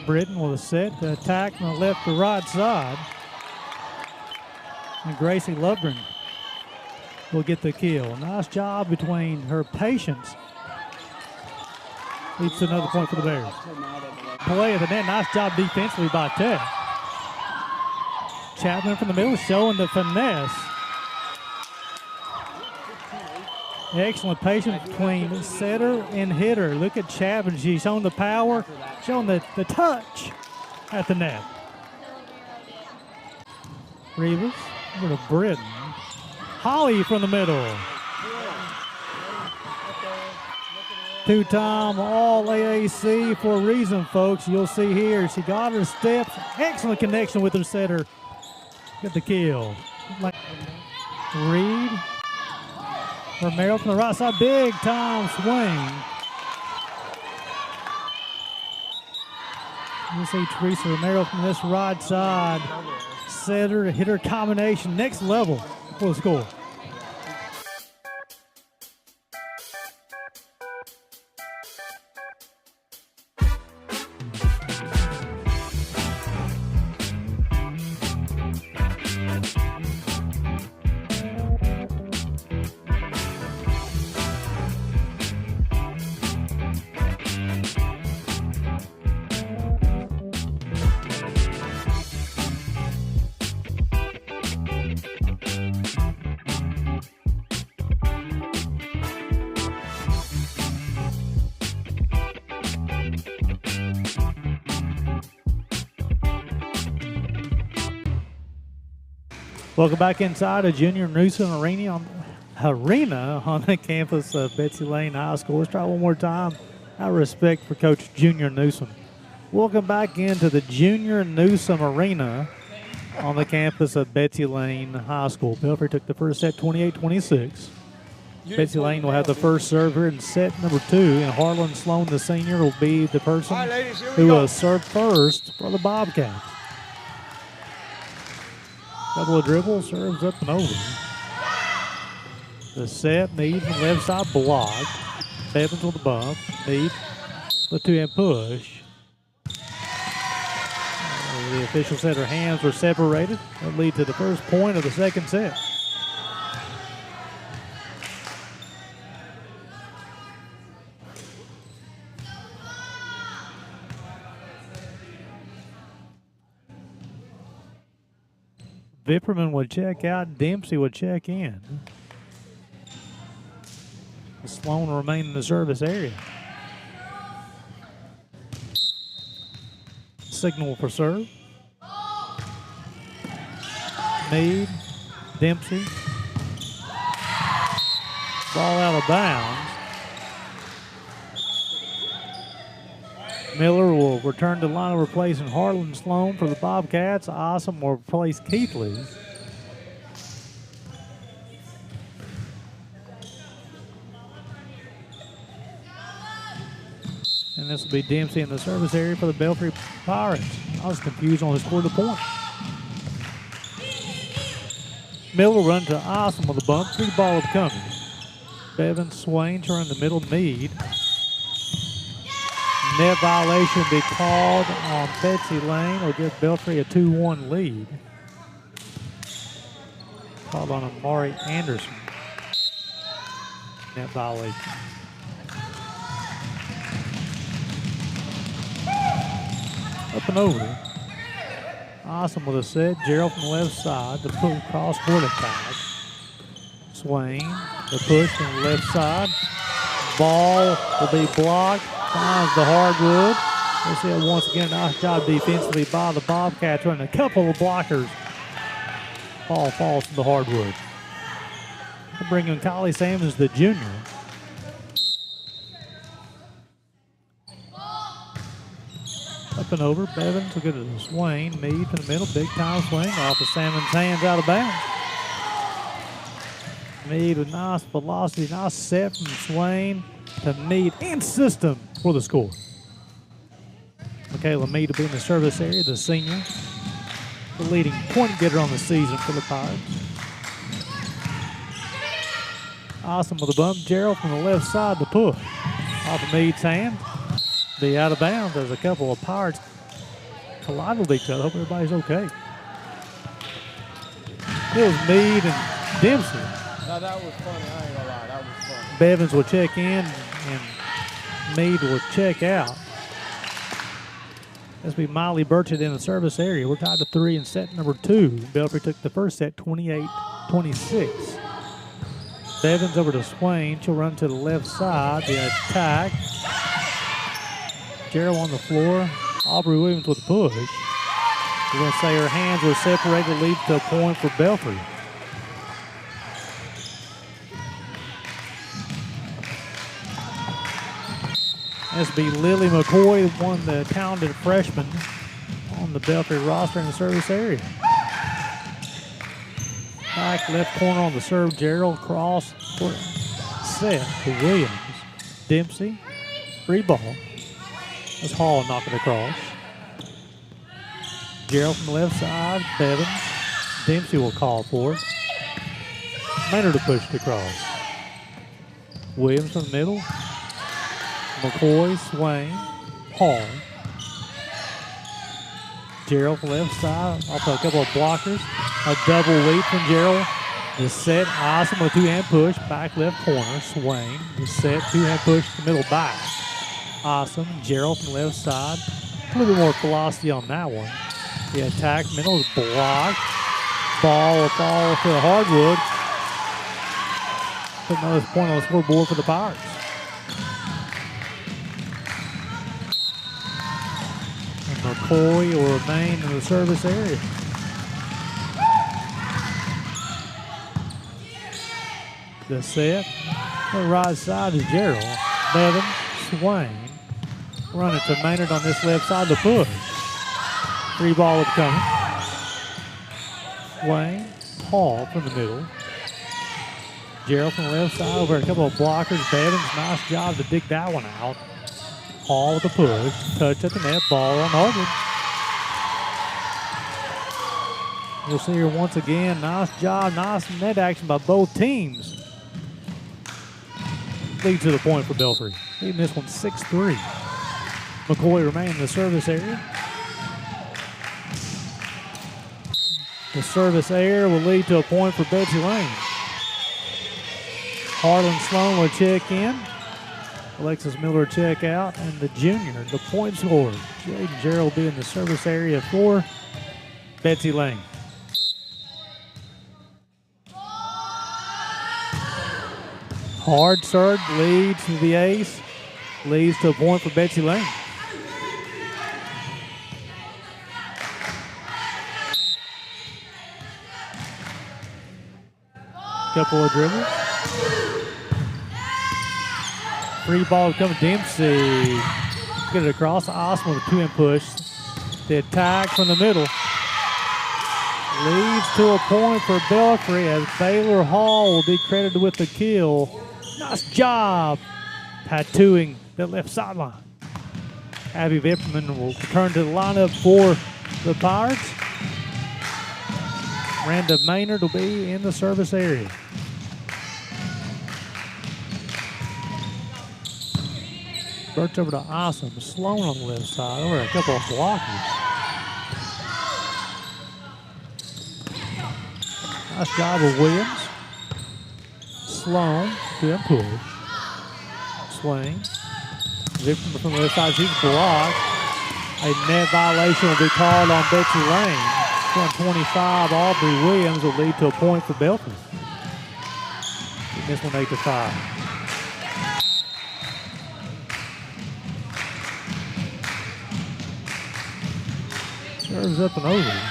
S1: Britton with a set to attack from the left to right side. And Gracie Lovgren will get the kill. Nice job between her patience. Leads to another point for the Bears. Play at the net, nice job defensively by Ted. Chapman from the middle showing the finesse. Excellent patience between setter and hitter. Look at Chapman. She's showing the power, showing the touch at the net. Rivas over to Britton. Holly from the middle. Two-time All-AAC for a reason, folks. You'll see here, she got her steps. Excellent connection with her setter. Get the kill. Reed. Romero from the right side, big time swing. You see Teresa Romero from this right side. Setter to hitter combination, next level for the score. Welcome back inside a Junior Newsom Arena on the campus of Betsy Lane High School. Let's try one more time. Out of respect for Coach Junior Newsom. Welcome back into the Junior Newsom Arena on the campus of Betsy Lane High School. Belfry took the first set 28-26. Betsy Lane will have the first serve here in set number 2, and Harlan Sloan, the senior, will be the person who will serve first for the Bobcats. Couple of dribbles, serves up and over. The set, Mead from the left side blocked. Bevins with the bump. Mead, the 2-hand push. The official said her hands were separated. That lead to the first point of the second set. Vipperman would check out. Dempsey would check in. Sloan will remain in the service area. Signal for serve. Mead, Dempsey. Ball out of bounds. Miller will return to the line, replacing Harlan Sloan for the Bobcats. Awesome will replace Keithley. And this will be Dempsey in the service area for the Belfry Pirates. I was confused on who scored the point. Miller run to Awesome with a bump. 3 ball coming. Bevan Swain turn the middle. Mead. Net violation be called on Betsy Lane or give Belfry a 2-1 lead. Called on Amari Anderson. Net violation. Up and over. Awesome with a set. Gerald from the left side. The cross-court attack. Swain. The push from the left side. Ball will be blocked. Finds the hardwood. We'll see it once again. Nice job defensively by the Bobcats. Running a couple of blockers. Ball falls to the hardwood. We'll bring in Kylie Sammons, the junior. Up and over. Bevins will get it to Swain. Mead from the middle. Big time swing off of Salmon's hands out of bounds. Mead with nice velocity. Nice set from Swain to Mead and system for the score. Michaela Mead will be in the service area, the senior. The leading point getter on the season for the Pirates. Awesome with a bump. Gerald from the left side to push. Off of Mead's hand. Be out of bounds. There's a couple of Pirates collided with each other. Hope everybody's okay. It was Mead and Dempsey.
S3: No, that was funny. I ain't gonna lie. That was funny.
S1: Bevins will check in and Mead will check out. This will be Miley Burchett in the service area. We're tied to 3 in set number 2. Belfry took the first set 28-26. Bevins over to Swain. She'll run to the left side. The attack. Gerald on the floor. Aubrey Williams with a push. We're going to say her hands were separated, leads to a point for Belfry. This will be Lily McCoy, one of the talented freshmen on the Belfry roster in the service area. Back left corner on the serve, Gerald. Cross set to Williams. Dempsey, free ball. That's Hall knocking across. Gerald from the left side, Bevins. Dempsey will call for it. Maynard to push it across. Williams from the middle. McCoy, Swain, Hall. Gerald from the left side, off a couple of blockers. A double leap from Gerald. The set, Awesome with a 2-hand push, back left corner, Swain. The set, 2-hand push to the middle back. Awesome, Gerald from the left side. A little bit more velocity on that one. The attack, middle is blocked. Ball will fall to the hardwood. Put another point on the scoreboard for the Pirates. McCoy will remain in the service area. The set. The right side is Gerald. Bevins, Swain. Run it to Maynard on this left side. The push. 3 ball upcoming. Swain. Hall from the middle. Gerald from the left side over a couple of blockers. Bevins, nice job to dig that one out. Hall with the push. Touch at the net. Ball on Hardwood. We'll see here once again. Nice job. Nice net action by both teams. Lead to the point for Belfry. Leading this one 6-3. McCoy remains in the service area. The service error will lead to a point for Betsy Lane. Harlan Sloan will check in. Alexis Miller check out. And the junior, the point scorer, Jaden Gerald, will be in the service area for Betsy Lane. Hard serve leads to the ace. Leads to a point for Betsy Lane. Couple of dribbles. Free ball coming. Dempsey. Get it across. Osman with a 2-in push. The attack from the middle. Leads to a point for Belfry as Baylor Hall will be credited with the kill. Nice job tattooing the left sideline. Abby Vipperman will return to the lineup for the Pirates. Randa Maynard will be in the service area. Birch over to Awesome. Sloan on the left side over a couple of blockers. Nice job of Williams. Sloan, 2-in push. Swing. Victim from the left side, she's blocked. A net violation will be called on Betsy Lane. 125, Aubrey Williams will lead to a point for Belfry. This one 8-5. Serves up and over.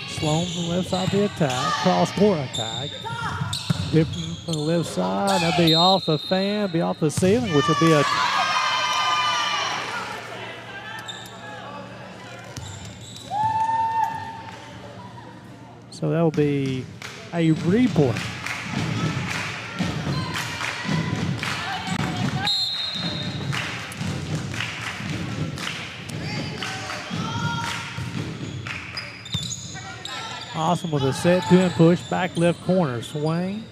S1: Sloan from the left side of the attack. Cross court attack. Pippen from the left side. That'll be off the fan, be off the ceiling, which will be a so that will be a replay. Awesome with a set, 2-in push, back left corner, swing.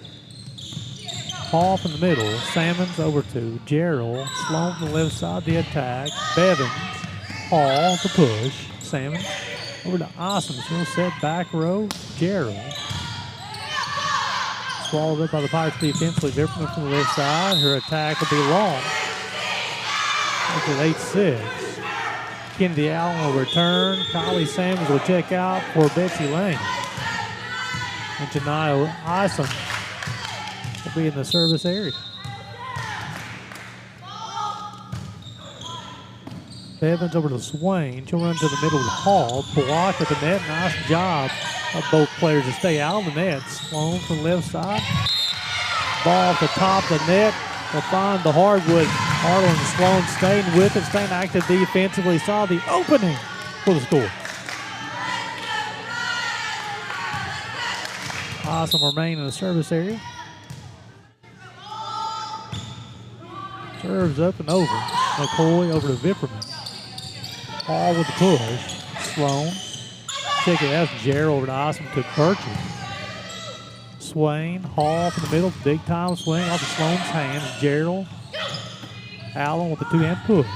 S1: Hall from the middle, Salmons over to Gerald, Sloan from the left side, the attack, Bevins, Hall the push, Salmons over to Awesome, still set back row, Gerald. Swallowed up by the Pirates defensively, Vipperman from the left side, her attack will be long. That's at 8-6. Kennedy Allen will return, Kylie Salmons will check out for Betsy Lane. And Janiyah Isom will be in the service area. Bevins over to Swain. She'll run to the middle of the Hall. Block at the net. Nice job of both players to stay out of the net. Sloan from the left side. Ball at the top of the net. Will find the hardwood. Harlan Sloan staying with it, staying active defensively. Saw the opening for the score. Awesome remain in the service area. Serves up and over. McCoy over to Vipperman. Hall with the push. Sloan. Check it out. Gerald over to Awesome to Burchett. Swain. Hall from the middle. Big time swing off of Sloan's hands. Gerald. Allen with the 2-in push.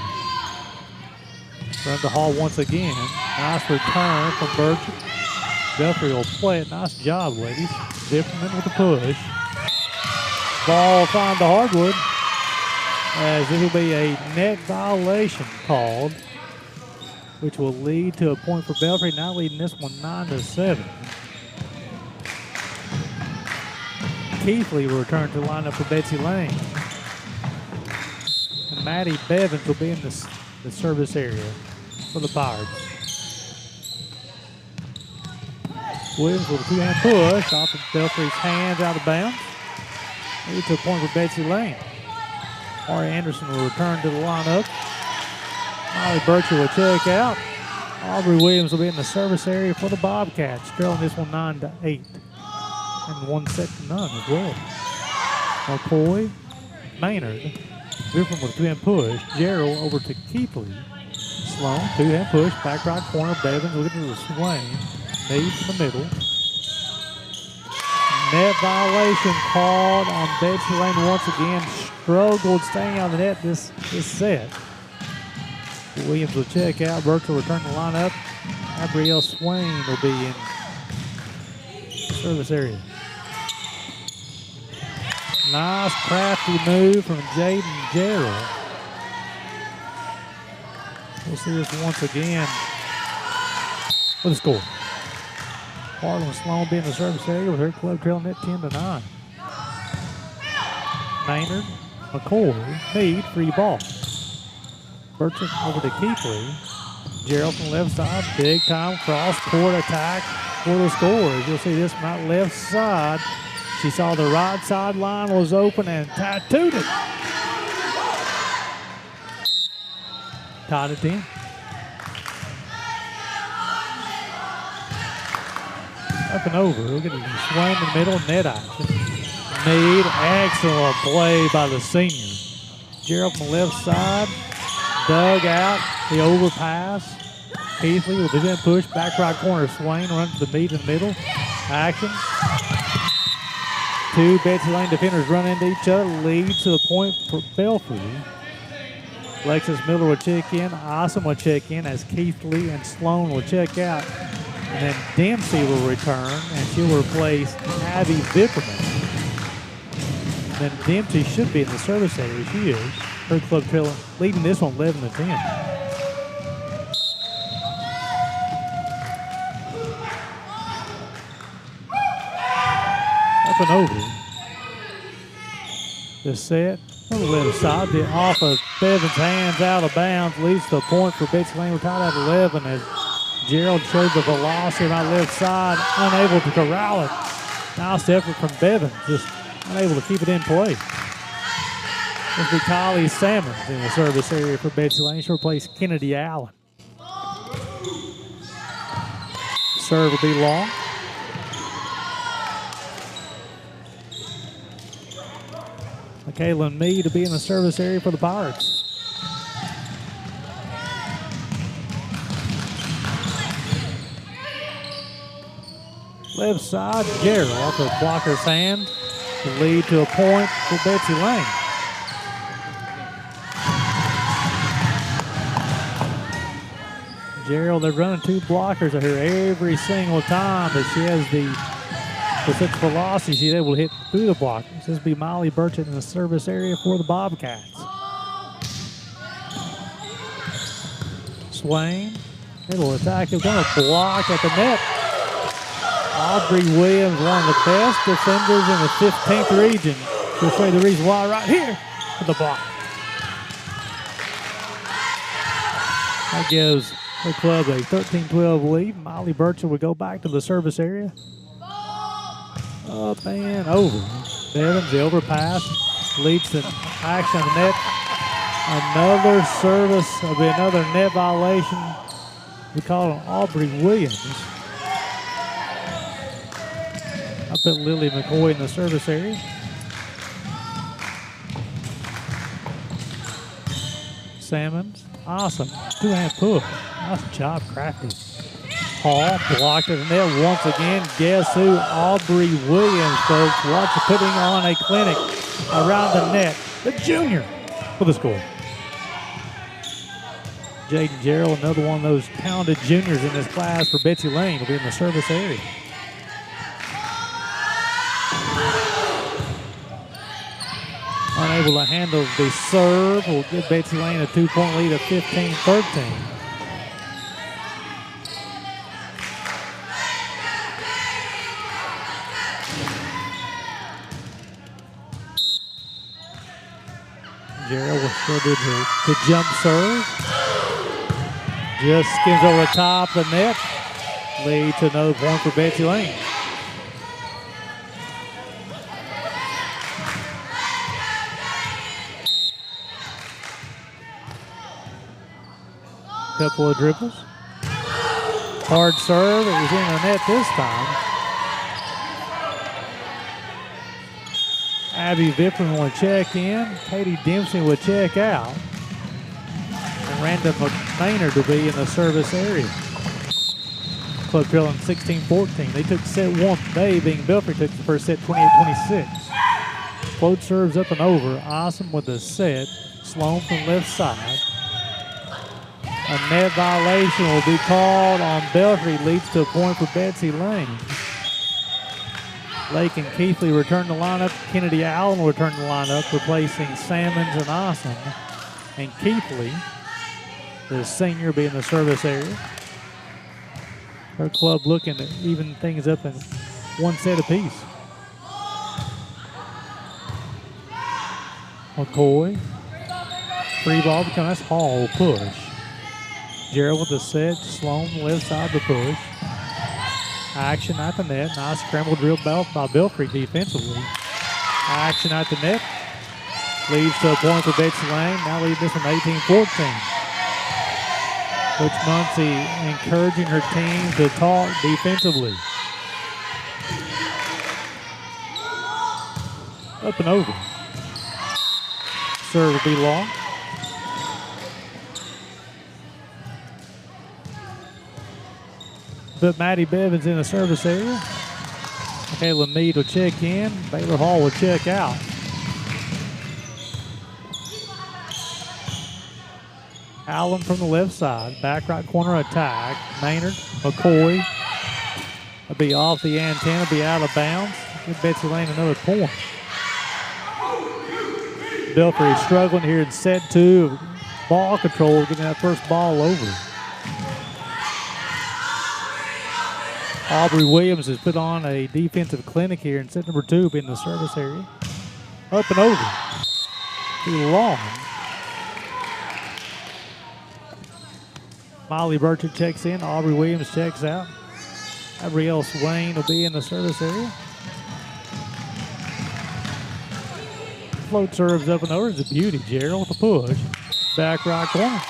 S1: Run to Hall once again. Nice return from Burchett. Belfry will play it. Nice job, ladies. Vipperman with the push. Ball find the hardwood. As it will be a net violation called, which will lead to a point for Belfry. Now leading this one 9-7. Keithley will return to the lineup for Betsy Lane. And Maddie Bevins will be in the service area for the Pirates. Williams with a two-hand push off of Belfry's hands out of bounds. Lead to a point for Betsy Lane. Ari Anderson will return to the lineup. Molly Bircher will check out. Aubrey Williams will be in the service area for the Bobcats, trailing this one 9-8. And 1 set to none as well. McCoy, Maynard, Griffin with a two-hand push. Gerald over to Keithley. Sloan, two-hand push, back right corner. Bevins looking to the swing. Needs in the middle. Net violation called on Betsy Lane once again. Struggled staying on the net this set. Williams will check out. Burke will return to the lineup. Gabrielle Swain will be in the service area. Nice crafty move from Jaden Gerald. We'll see this once again with a score. Harlan Sloan be in the service area with her club trailing at 10-9. Maynard, McCoy, Meade, free ball. Burchett over to Keithley. Gerald from the left side, big time cross court attack for the score. As you'll see this from that left side. She saw the right sideline was open and tattooed it. Tied at 10. Up and over. We'll get a swing in the middle, net action. Meade, excellent play by the senior. Gerald from the left side, dug out the overpass. Keithley will then push, back right corner. Swain runs to the Meade in the middle. Action. Two Betsy Lane defenders run into each other, leads to the point for Belfry. Alexis Miller will check in, Awesome will check in as Keithley and Sloan will check out. And then Dempsey will return and she'll replace Abby Vipperman. Then Dempsey should be in the service area. She is. Her club trailing, leading this one 11-10. Up and over. The set on the left side, the off of Bevan's hands out of bounds, leads to a point for Betsy Lane. We're tied at 11 as Gerald showed the velocity on that left side, unable to corral it. Nice effort from Bevan, just unable to keep it in play. This will be Kylie Salmons in the service area for Betsy Lane. She'll replace Kennedy Allen. Serve will be long. Kaylin Meade to be in the service area for the Pirates. Left side, Gerald off of blocker's hand to lead to a point for Betsy Lane. Gerald, they're running two blockers at her every single time, but she has with such velocity, she's able to hit through the blockers. This will be Molly Burchett in the service area for the Bobcats. Swain, middle attack is going to block at the net. Aubrey Williams, one of the best defenders in the 15th region. She'll show you the reason why right here for the block. That gives the club a 13-12 lead. Molly Burchett will go back to the service area. Up and over. Bevins, the overpass, leads to action on the net. Another service will be another net violation. We call it Aubrey Williams. I put Lily McCoy in the service area. Salmons, awesome. Two-hand push. Nice job, crafty. Hall blocked at the net once again. Guess who? Aubrey Williams, folks. Watch putting on a clinic around the net. The junior for the score. Jaden Gerald, another one of those talented juniors in this class for Betsy Lane, will be in the service area. Unable to handle the serve will give Betsy Lane a 2-point lead of 15-13. Gerald will still do the jump serve. Just skims over the top of the net. lead to another point for Betsy Lane. Couple of dribbles. Hard serve. It was in the net this time. Abby Vipperman will check in. Katie Dempsey will check out. And Randall Maynard will be in the service area. Club trailing 16-14. They took set one. They, being Belfry, took the first set 28-26. Float serves up and over. Awesome with the set. Sloan from left side. A net violation will be called on Belfry. Leads to a point for Betsy Lane. Lake and Keithley return the lineup. Kennedy Allen will return the lineup, replacing Salmons and Awesome. And Keithley, the senior, be in the service area. Her club looking to even things up in one set apiece. McCoy. Free ball becomes that's Hall will push. Gerald with the set. Sloan left side to push. Action at the net. Nice scramble drill by Belfry defensively. Action at the net. Leads to a point for Betsy Lane. Now lead this one 18-14. Coach Muncie encouraging her team to talk defensively. Up and over. Serve will be long. But Maddie Bevins in the service area. Kayla Mead will check in. Baylor Hall will check out. Allen from the left side. Back right corner attack. Maynard, McCoy. Will be off the antenna, be out of bounds. Give Betsy Lane another point. Belfry struggling here in set two. Ball control, getting that first ball over. Aubrey Williams has put on a defensive clinic here in set number two, in the service area. Up and over. Too long. Molly Burchett checks in. Aubrey Williams checks out. Gabrielle Swain will be in the service area. Float serves up and over. It's a beauty. Gerald with a push. Back right corner.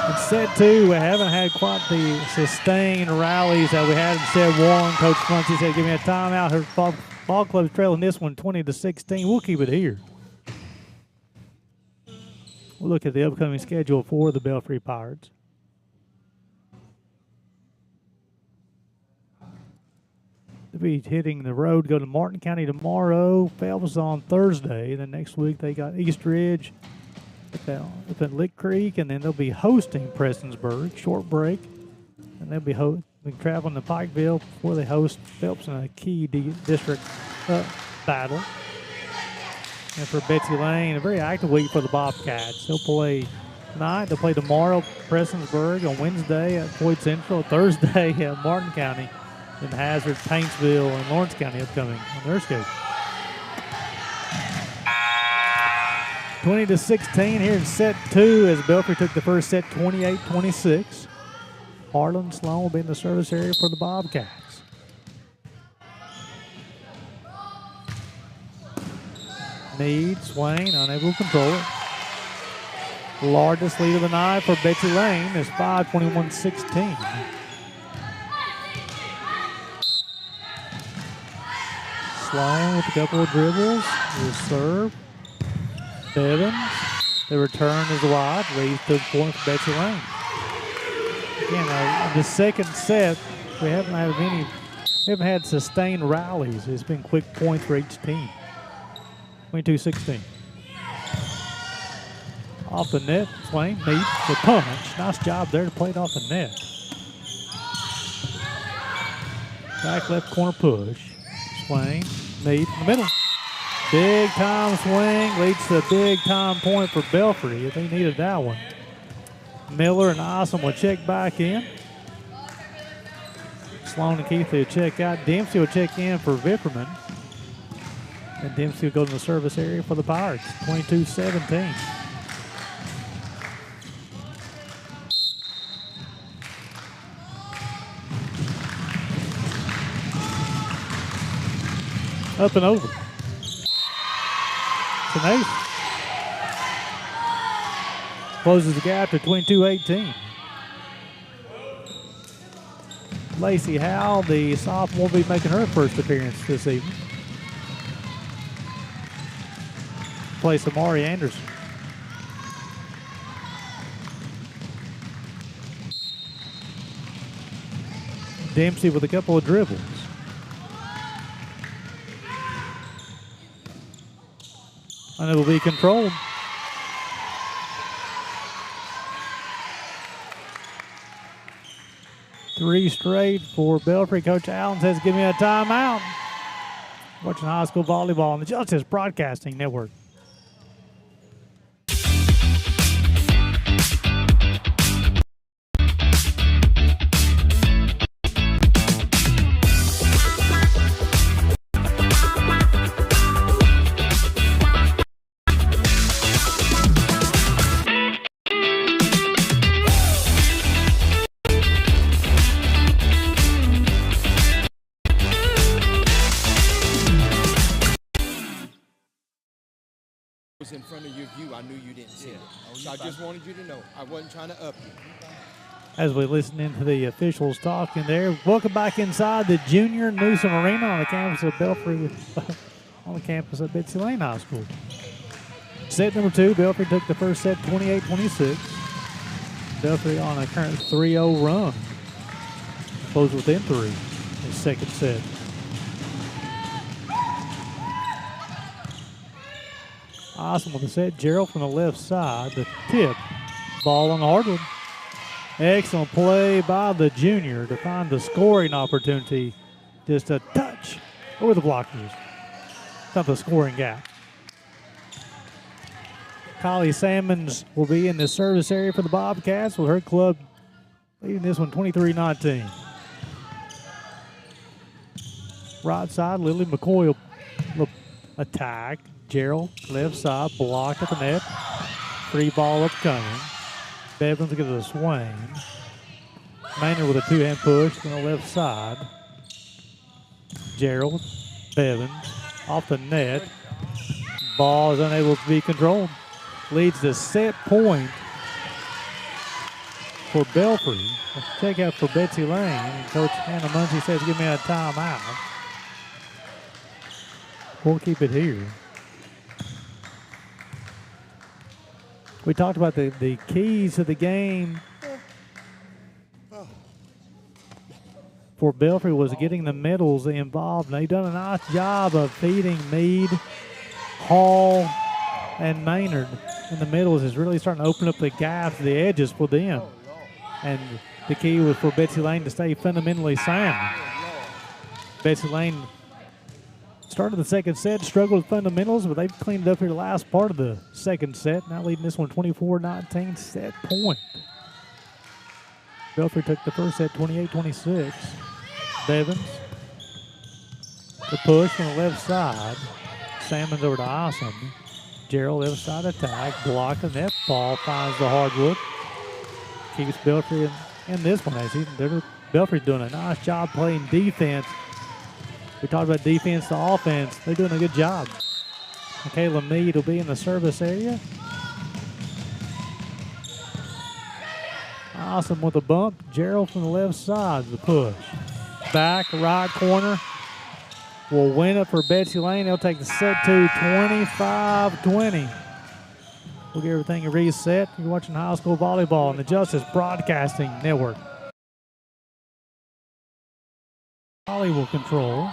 S1: In set two, we haven't had quite the sustained rallies that we had in set one. Coach Muncie said, give me a timeout. Her ball club's trailing this one 20-16. We'll keep it here. We'll look at the upcoming schedule for the Belfry Pirates. They'll be hitting the road, go to Martin County tomorrow. Phelps on Thursday. Then next week they got East Ridge up at Lick Creek, and then they'll be hosting Prestonsburg. Short break, and they'll be traveling to Pikeville before they host Phelps in a key district battle. And for Betsy Lane, a very active week for the Bobcats. They'll play tonight. They'll play tomorrow, Prestonsburg, on Wednesday at Floyd Central, Thursday at Martin County, and Hazard, Paintsville, and Lawrence County upcoming on their schedule. 20-16 here in set two as Belfry took the first set 28-26. Harlan Sloan will be in the service area for the Bobcats. Meade, Swain, unable to control it. The largest lead of the night for Betsy Lane is 5-21-16. Sloan with a couple of dribbles. Will serve. Bevins. The return is wide. Leads to the point for Betsy Lane. Again, in the second set, we haven't had sustained rallies. It's been quick points for each team. 22-16. Off the net, Swain meets the punch. Nice job there to play it off the net. Back left corner push. Swain, meet in the middle. Big time swing leads to a big time point for Belfry if they needed that one. Miller and Awesome will check back in. Sloan and Keithley will check out. Dempsey will check in for Vipperman. And Dempsey will go to the service area for the Pirates. 22-17. Up and over. It's an ace. Closes the gap to 22-18. Lacey Howell, the sophomore, will be making her first appearance this evening. Place Amari Anderson. Dempsey with a couple of dribbles. And it will be controlled. Three straight for Belfry. Coach Allen says, give me a timeout. Watching high school volleyball on the Justice Broadcasting Network.
S3: In front of your view, I knew you didn't see it. So I just wanted you to know I wasn't trying to up you.
S1: As we listen into the officials talking there, welcome back inside the Junior Newsom Arena on the campus of Belfry, on the campus of BETSY Lane High School. Set number 2, Belfry took the first set 28-26. Belfry on a current 3-0 run. Closed within 3 in the second set. Awesome with the set. Gerald from the left side. The tip. Ball on the hardwood. Excellent play by the junior to find the scoring opportunity. Just a touch over the blockers. Not the scoring gap. Kylie Salmons will be in the service area for the Bobcats with her club leading this one 23-19. Right side, Lily McCoy will attack. Gerald, left side, blocked at the net. Free ball upcoming. Bevins gets a swing. Maynard with a two-hand push on the left side. Gerald, Bevins, off the net. Ball is unable to be controlled. Leads to set point for Belfry. Check out for BETSY Lane. And Coach Hannah Muncie says, give me a timeout. We'll keep it here. We talked about the keys to the game for Belfry was getting the middles involved. And they've done a nice job of feeding Meade, Hall, and Maynard. In the middles is really starting to open up the gaps, the edges for them. And the key was for BETSY Lane to stay fundamentally sound. BETSY Lane started the second set, struggled with fundamentals, but they've cleaned it up here the last part of the second set. Now leading this one 24-19, set point. Belfry took the first set 28-26. Bevins, the push from the left side. Salmons over to Awesome. Gerald, left side attack, blocked the net. Ball finds the hardwood. Keeps Belfry in this one. Belfry's doing a nice job playing defense. We talked about defense to offense. They're doing a good job. Michaela Meade will be in the service area. Awesome with a bump. Gerald from the left side, the push. Back, right corner. Will win it for BETSY Lane. They'll take the set to 25-20. We'll get everything reset. You're watching high school volleyball on the Justice Broadcasting Network. Holly will control.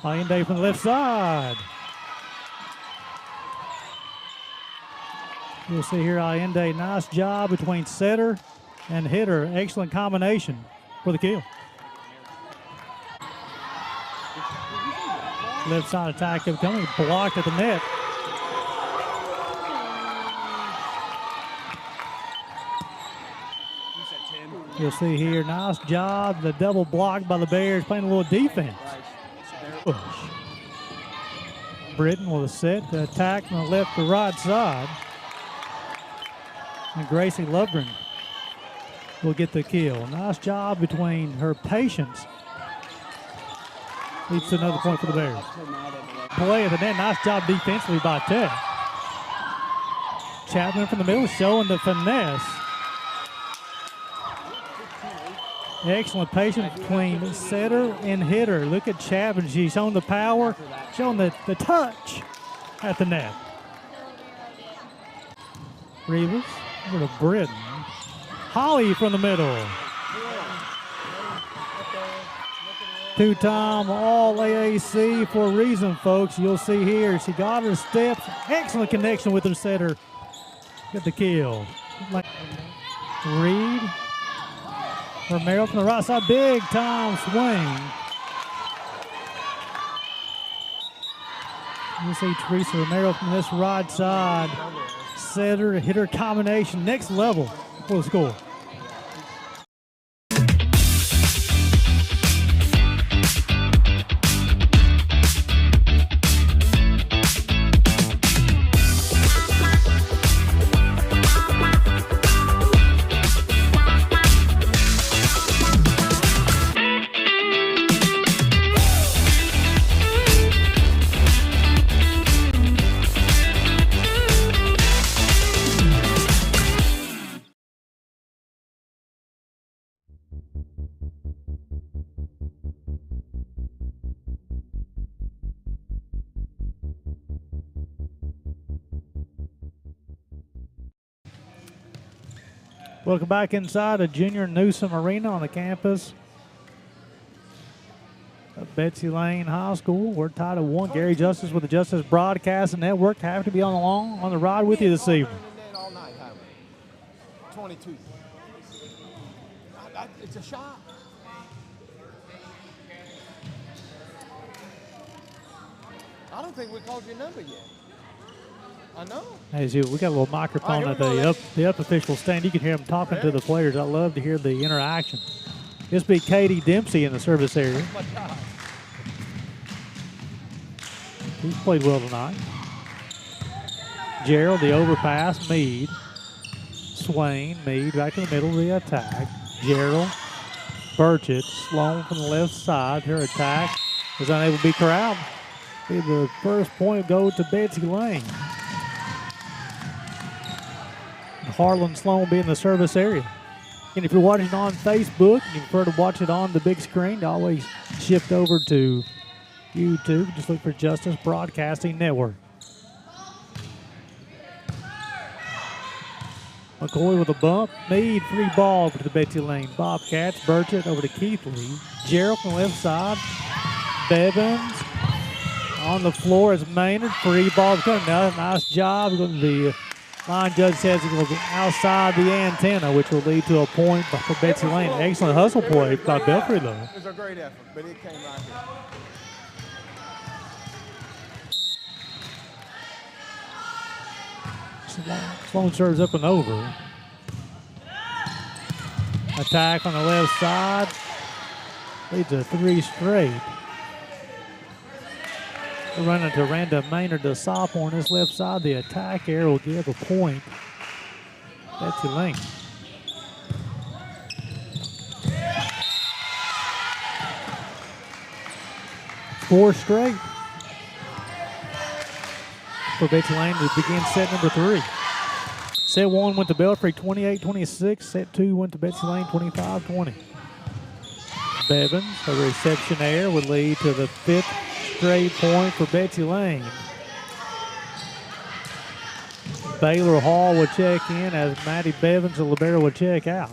S1: Allende from the left side. You'll see here Allende, nice job between setter and hitter. Excellent combination for the kill. Left side attack coming, blocked at the net. You'll see here, nice job. The double block by the Bears, playing a little defense. Push. Britton with a set to attack from the left to right side. And Gracie Lovgren will get the kill. Nice job between her patience Leads to another point for the Bears. Play at the net. Nice job defensively by Tech. Chapman from the middle showing the finesse. Excellent patience between setter and hitter. Look at Chapman. She's showing the power, showing the touch at the net. Rivas over to Britton. Holly from the middle. Two-time All-AAC for a reason, folks. You'll see here, she got her steps. Excellent connection with her setter. Get the kill. Reed. Romero from the right side, big time swing. You see Teresa Romero from this right side. Setter, hitter combination, next level for the score. Welcome back inside a Junior Newsom Arena on the campus of Betsy Lane High School. We're tied at 1. Gary Justice with the Justice Broadcasting Network. Happy to be on the ride with you this evening.
S3: All night, 22. It's a shot. I don't think we called your number yet. I know.
S1: As we got a little microphone at the up official stand. You can hear them talking to the players. I love to hear the interaction. This be Katie Dempsey in the service area.
S3: Oh my God.
S1: He's played well tonight. Gerald, the overpass. Mead. Swain. Mead back to the middle of the attack. Gerald. Burchett. Sloan from the left side. Her attack is unable to be corralled. Be the first point go to Betsy Lane. Harlan Sloan will be in the service area. And if you're watching on Facebook and you prefer to watch it on the big screen, always shift over to YouTube. Just look for Justice Broadcasting Network. McCoy with a bump. Mead, free ball over to the Betsy Lane Bobcats. Burchett over to Keithley. Gerald from the left side. Bevins on the floor is Maynard. Free ball. Nice job. Going to the line judge says it will be outside the antenna, which will lead to a point for Betsy Lane. Excellent hustle play by Belfry, though.
S3: It was a great effort, but it came right here.
S1: Sloan serves up and over. Attack on the left side. Leads to 3 straight. We're running to Randa Maynard, the sophomore on this left side. The attack here will give a point. Betsy Lane. Four straight for Betsy Lane to begin set number 3. Set 1 went to Belfry 28-26. Set 2 went to Betsy Lane 25-20. Bevins, a reception error, would lead to the 5th straight point for Betsy Lane. Baylor Hall will check in as Maddie Bevins, the libero, will check out.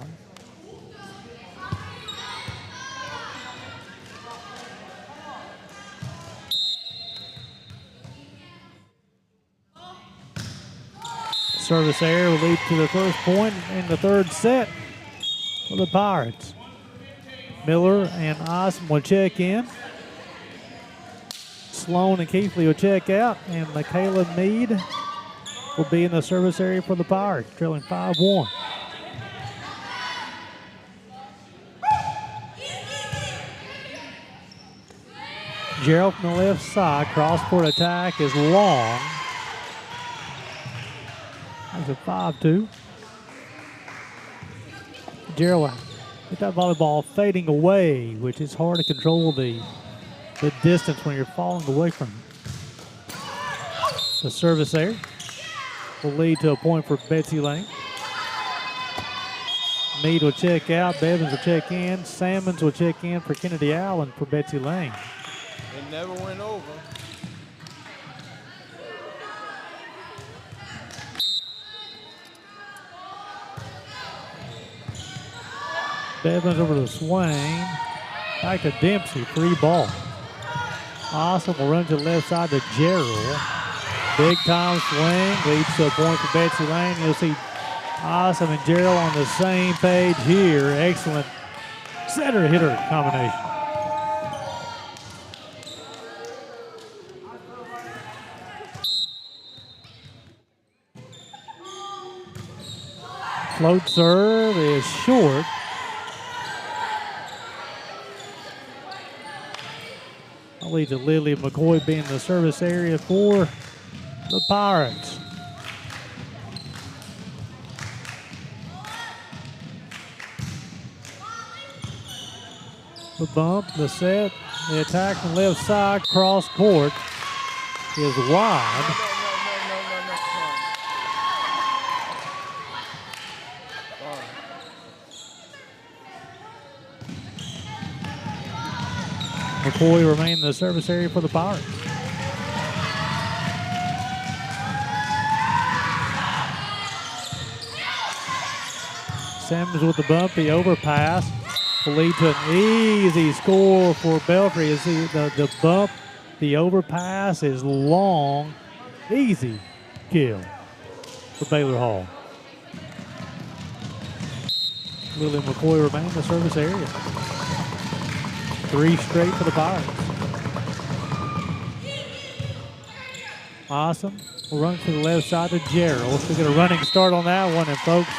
S1: Service error will lead to the first point in the 3rd set for the Pirates. Miller and Ossom will check in. Sloan and Keithley will check out, and Michaela Mead will be in the service area for the Pirates, trailing 5-1. Gerald from the left side, cross-court attack is long. That's a 5-2. Gerald with that volleyball fading away, which is hard to control the the distance when you're falling away from the service there will lead to a point for Betsy Lane. Meade will check out. Bevins will check in. Salmons will check in for Kennedy Allen for Betsy Lane.
S3: It never went over.
S1: Bevins over to Swain. Back to Dempsey. Free ball. Awesome will run to the left side to Gerald. Big time swing. Leads to a point for Betsy Lane. You'll see Awesome and Gerald on the same page here. Excellent setter-hitter combination. Float serve is short. That leads to Lily McCoy being the service area for the Pirates. The bump, the set, the attack from left side, cross court is wide. McCoy remain in the service area for the Pirates. Simmons with the bump, the overpass will lead to an easy score for Belfry. You see the bump, the overpass is long, easy kill for Baylor Hall. Lily McCoy remain in the service area. 3 straight for the Pirates. Awesome. We'll run to the left side to Gerald. She'll get a running start on that one. And folks,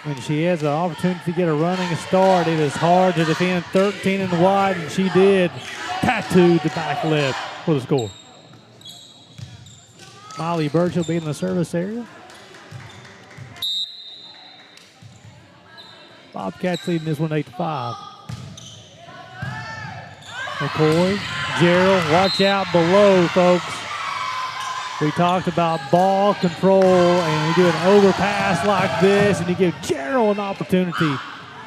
S1: when she has an opportunity to get a running start, it is hard to defend 13 and wide, and she did. Tattooed the back left for the score. Molly Birch will be in the service area. Bobcats leading this one 8-5. McCoy, Gerald, watch out below, folks. We talked about ball control, and you do an overpass like this, and you give Gerald an opportunity.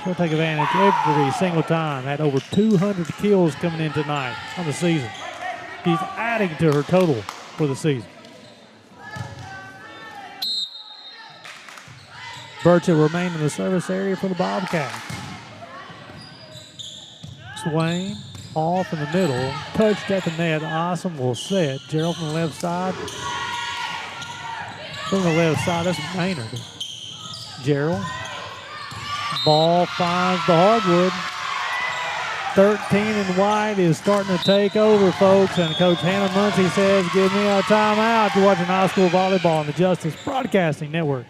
S1: She'll take advantage every single time. Had over 200 kills coming in tonight on the season. She's adding to her total for the season. Birch will remain in the service area for the Bobcats. Swain. Off in the middle, touched at the net. Awesome will set. Gerald from the left side. From the left side, that's Maynard. Gerald. Ball finds the hardwood. 13 and wide is starting to take over, folks. And Coach Hannah Muncie says, give me a timeout. You're watching high school volleyball on the Justice Broadcasting Network.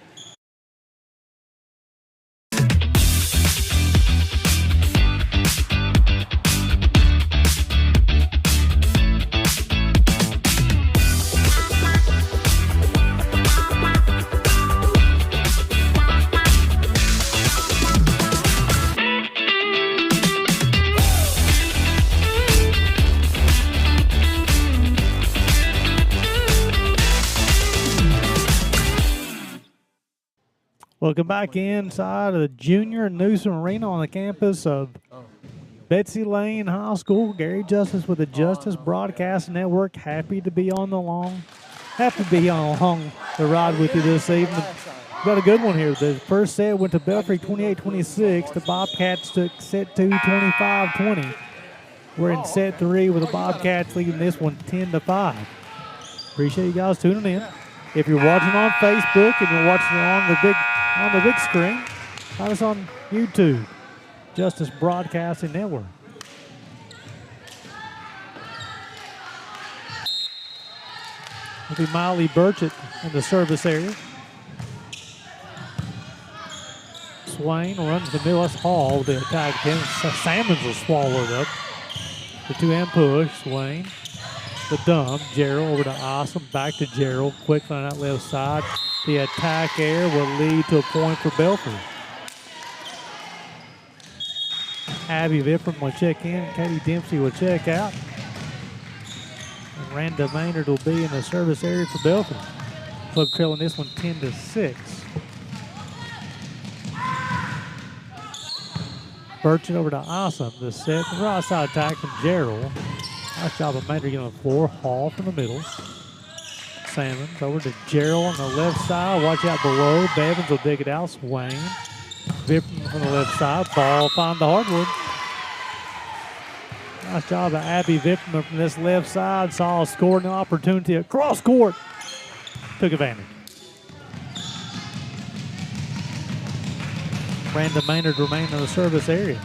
S1: Welcome back inside of the Junior Newsom Arena on the campus of Betsy Lane High School. Gary Justice with the Justice Broadcast Network. Happy to be on the ride with you this evening. We've got a good one here. The first set went to Belfry 28-26. The Bobcats took set 2 25-20. We're in set 3 with the Bobcats leading this one 10-5. Appreciate you guys tuning in. If you're watching on Facebook and you're watching on the big screen, find us on YouTube, Justice Broadcasting Network. It'll be Miley Burchett in the service area. Swain runs the middle. That's Hall with the attack pin. Salmons will swallow it up. The 2-hand push. Swain. The dump. Gerald over to Awesome. Back to Gerald. Quick on that left side. The attack air will lead to a point for Belfry. Abby Viffram will check in. Katie Dempsey will check out. Randa Maynard will be in the service area for Belfry. Club trailing this one 10-6. Burchett over to Awesome. The set, the right side attack from Gerald. Nice job of Maynard getting on the floor. Hall from the middle. Salmons over to Gerald on the left side. Watch out below. Bevins will dig it out. Swain. Vipman from the left side. Ball find the hardwood. Nice job of Abby Vipman from this left side. Saw a scoring opportunity across court. Took advantage. Brandon Maynard remained in the service area.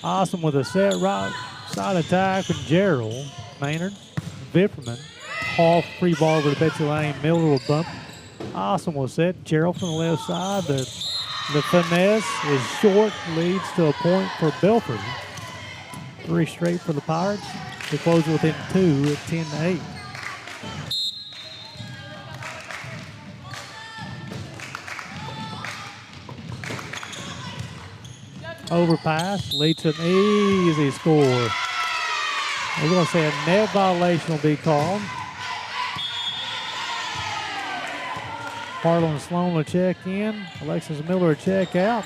S1: Awesome with a set right side attack from Gerald. Maynard, Vipperman. Hall free ball over to Betsy Lane. Miller will bump. Awesome will set. Gerald from the left side. The finesse is short. Leads to a point for Belfry. 3 straight for the Pirates. They close within 2 at 10-8. Overpass leads to an easy score. We're going to say a net violation will be called. Harlan Sloan will check in. Alexis Miller will check out.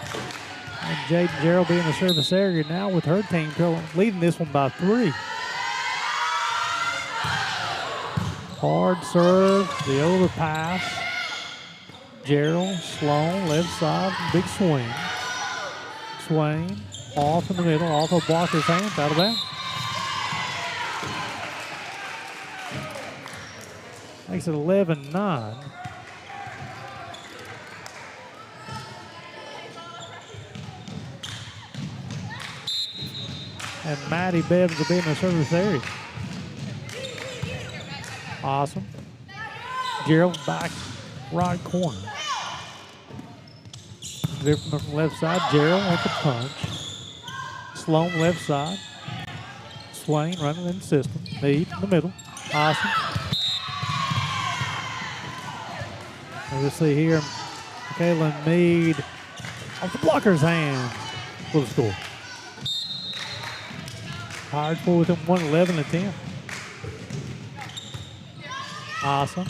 S1: And Jaden Gerald be in the service area now with her team leading this one by 3. Hard serve, the overpass. Gerald, Sloan, left side, big swing. Swain, off in the middle, off of blocker's hands, out of bounds. Makes it 11-9. And Maddie Bevins will be in the service area. Awesome. Gerald back right corner. Vipperman from left side. Gerald with the punch. Sloan left side. Swain running in the system. Meade in the middle. Awesome. As you see here, Kaylin Meade off the blocker's hands for the score. Pirates full within 1-11-10. Awesome.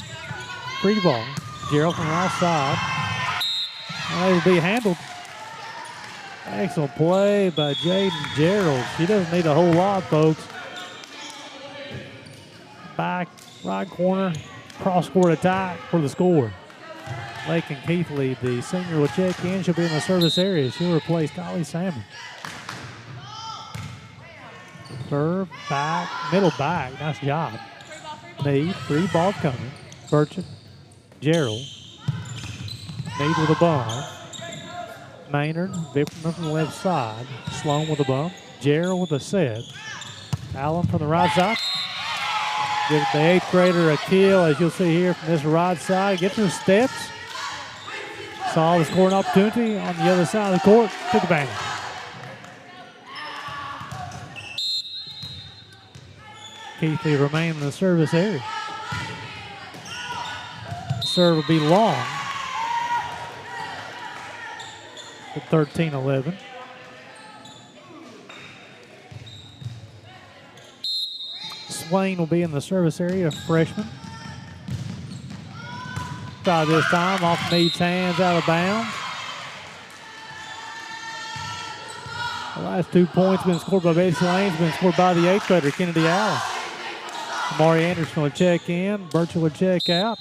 S1: Free ball. Gerald from the outside. That will be handled. Excellent play by Jaden Gerald. She doesn't need a whole lot, folks. Back, right corner, cross-court attack for the score. Lakin Keithley, the senior, will check in. She'll be in the service area. She'll replace Kylie Salmon. Serve, back, middle back. Nice job. Meade, free ball coming. Burchett, Gerald. Meade with a bump. Maynard, Vipperman from the left side. Sloan with a bump. Gerald with a set. Allen from the right side. Give the 8th grader a kill, as you'll see here from this right side. Gets her steps. Saw the scoring opportunity on the other side of the court. Took advantage. Keithley remain in the service area. Serve will be long. 13-11. Swain will be in the service area, a freshman. Try this time off Meade's hands, out of bounds. The last 2 points been scored by Betsy Lane, been scored by the 8th grader, Kennedy Allen. Amari Anderson will check in. Burchell will check out.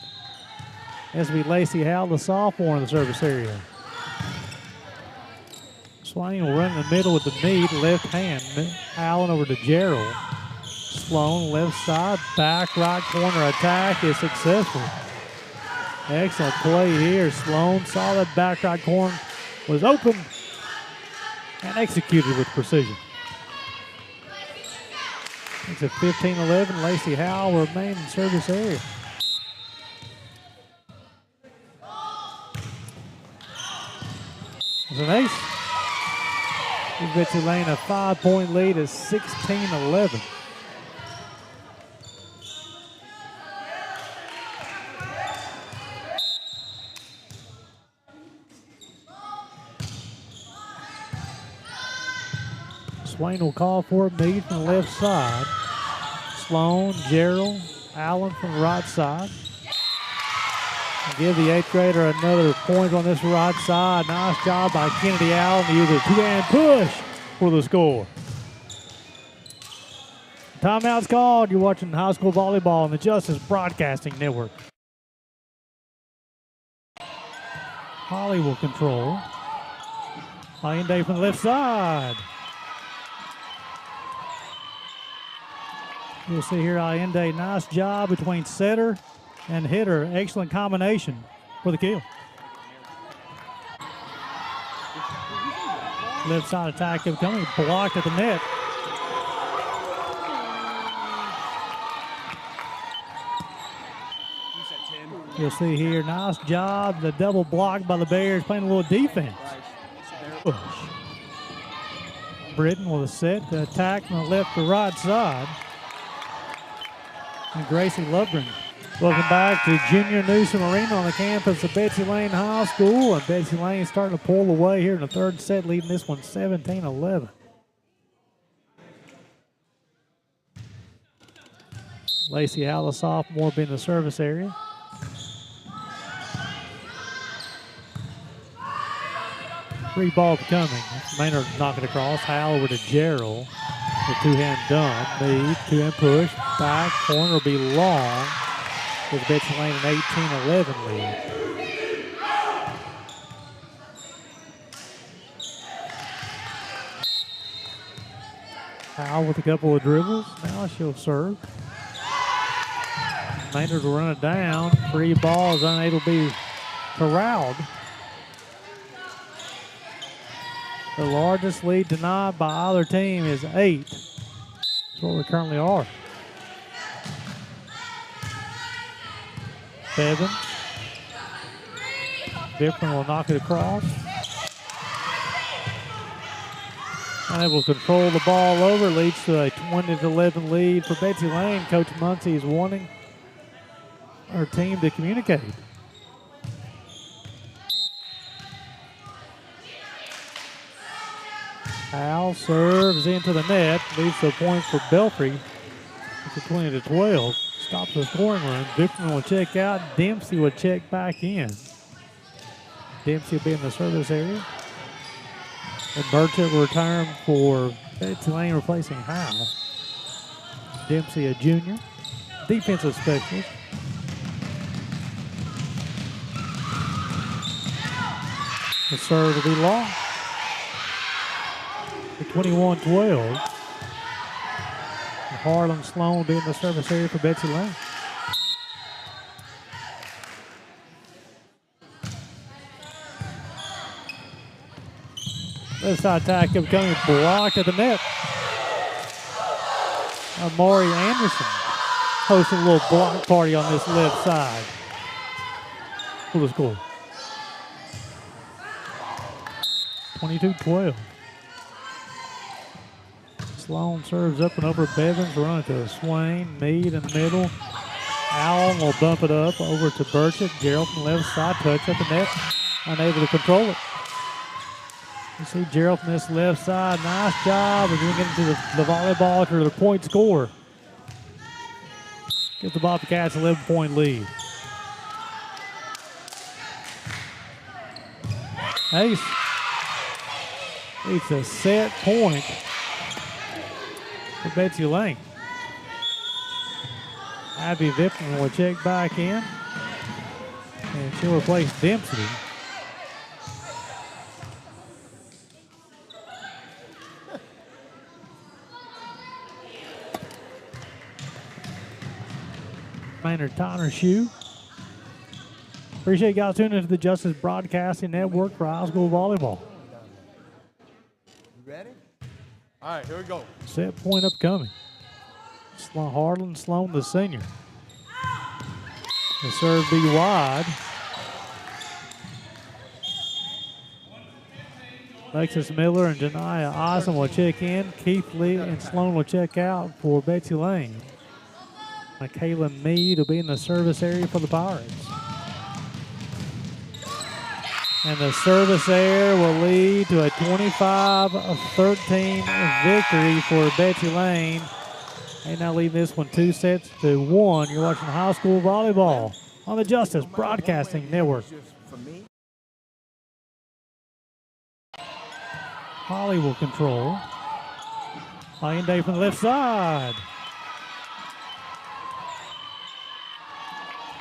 S1: This will be Lacey Howell, the sophomore in the service area. Swain will run in the middle with the Meade, left hand. Allen over to Gerald. Sloan, left side, back right corner attack is successful. Excellent play here. Sloan saw that back right corner was open and executed with precision. It's a 15-11. Lacey Howell will remain in service area. It's an ace. Gives Betsy Lane a 5-point lead at 16-11. Swain will call for it. Meade from the left side. Sloan, Gerald, Allen from the right side. And give the 8th grader another point on this right side. Nice job by Kennedy Allen to use a two-hand push for the score. Timeout's called. You're watching high school volleyball on the Justice Broadcasting Network. Holly will control. Allende from the left side. You'll see here Allende, nice job between setter and hitter. Excellent combination for the kill. Left side attack coming, blocked at the net. You'll see here, nice job. The double block by the Bears, playing a little defense. Push. Britton with a set to attack from the left to right side. And Gracie Lovegren. Welcome back to Junior Newsom Arena on the campus of Betsy Lane High School. And Betsy Lane starting to pull away here in the third set, leading this one 17-11. Lacey Howell, sophomore, being in the service area. Free ball coming. Maynard knocking across. Howell over to Gerald. The two-hand dump. Meade, two-hand push. Back corner will be long. With Betsy Lane an 18-11 lead. Howell with a couple of dribbles. Now she'll serve. Maynard will run it down. Free ball is unable to be corralled. The largest lead tonight by either team is 8. That's what we currently are. Bevan. Different will knock it across. Unable to control the ball over, leads to a 20-11 lead for Betsy Lane. Coach Muncie is wanting her team to communicate. Al serves into the net, leads to a point for Belfry. It's a 20-12. Stops the scoring run. Victor will check out. Dempsey will check back in. Dempsey will be in the service area. And Burchett will return for Betsy Lane, replacing Howell. Dempsey, a junior. Defensive specialist. The serve will be long. 21-12. Harlan Sloan will be in the service area for Betsy Lane. Left side attack coming, blocked at the net. Amari Anderson hosting a little block party on this left side. For the score. 22-12. Sloan serves up and over Bevins, running to Swain. Meade in the middle. Allen will bump it up over to Burchett. Gerald from the left side, touch at the net. Unable to control it. You see Gerald from this left side. Nice job of getting into the volleyball to the point score. Gives the Bobcats an 11-point lead. Ace. It's a set point for Betsy Lane. Abby Vipton will check back in. And she'll replace Dempsey. Maynard Tyner Shoe. Appreciate you guys tuning into the Justice Broadcasting Network for high school volleyball.
S3: You ready? All right, here we go.
S1: Set point upcoming. Harlan Sloan, the senior. The serve be wide. Alexis Miller and Janiyah Eisen will check in. Keith Lee and Sloan will check out for Betsy Lane. Kayla Meade will be in the service area for the Pirates. And the service error will lead to a 25-13 victory for Betsy Lane. They now lead this one 2-1. You're watching high school volleyball on the Justice Broadcasting Network. Holly will control. Allende from the left side.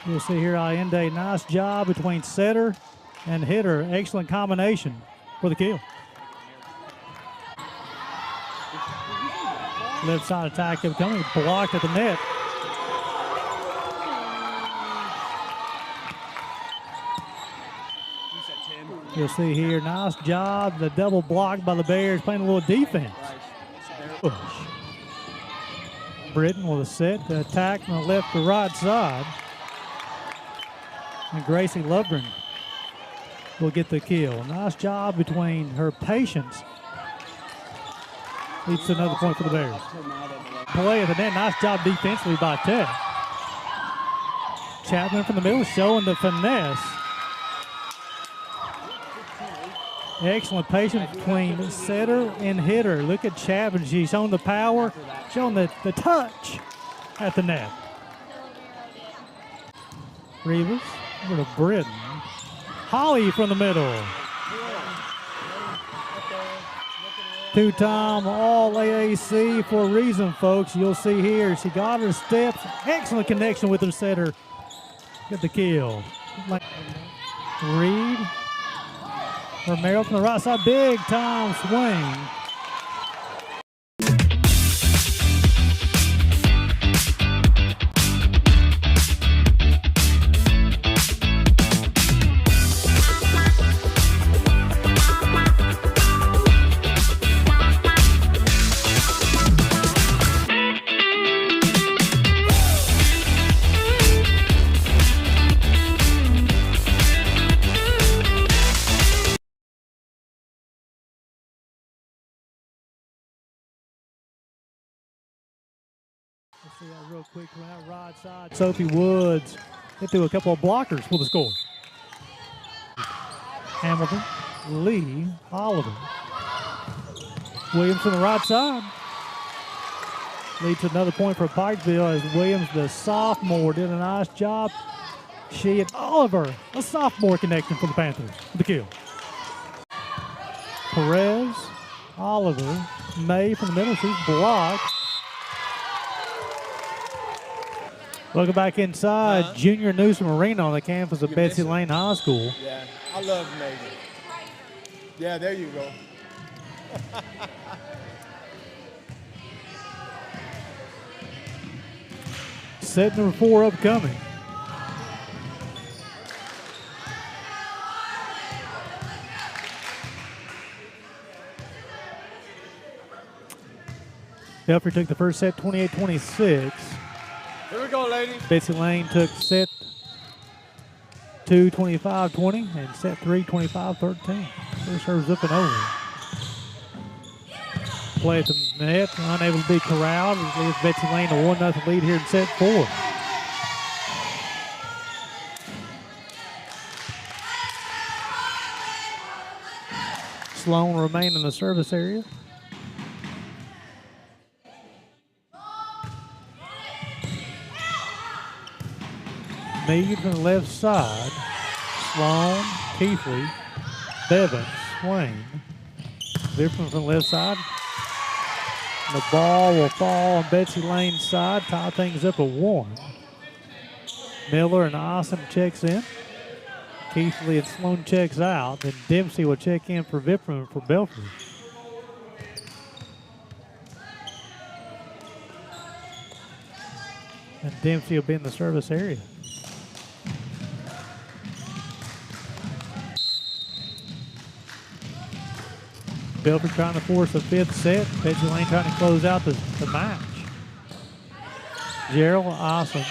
S1: You'll see here Allende, nice job between setter and hitter. Excellent combination for the kill. Left side attack coming, blocked at the net. You'll see here, nice job. The double block by the Bears, playing a little defense. Push. Britton with a set to attack from the left to right side. And Gracie Lovgren will get the kill. Nice job between her patience. Leads to another point for the Bears. Play at the net, nice job defensively by Ted. Chapman from the middle showing the finesse. Excellent patience between setter and hitter. Look at Chapman. She's showing the power, showing the touch at the net. Rivas over to Britton. Holly from the middle. Two-time All-AAC for a reason, folks. You'll see here, she got her steps. Excellent connection with her setter. Get the kill. Reed. Romero from the right side, big time swing. See that real quick from that right side. Sophie Woods hit through a couple of blockers for the score. Hamilton, Lee, Oliver. Williams from the right side. Leads to another point for Pikeville as Williams, the sophomore, did a nice job. She and Oliver, a sophomore connection for the Panthers for the kill. Perez, Oliver, May from the middle, she's blocked. Welcome back inside Junior Newsom Arena on the campus of Betsy Lane High School.
S3: Yeah, I love Megan. Yeah, there you go.
S1: Set number 4 upcoming. Belfry took the first set 28-26.
S3: Here we go, ladies.
S1: Betsy Lane took set 2 25-20 and set 3 25-13. First serves up and over. Play at the net, unable to be corralled. It gives Betsy Lane a 1-0 lead here in set 4. Sloan remain in the service area. Mead from the left side. Sloan, Keithley, Bevins, Swain. Different from the left side. The ball will fall on Betsy Lane's side, tie things up at 1. Miller and Austin checks in. Keithley and Sloan checks out. Then Dempsey will check in for Vipram for Belfry. And Dempsey will be in the service area. Belfry trying to force a 5th set. Betsy Lane trying to close out the match. Gerald Awesome.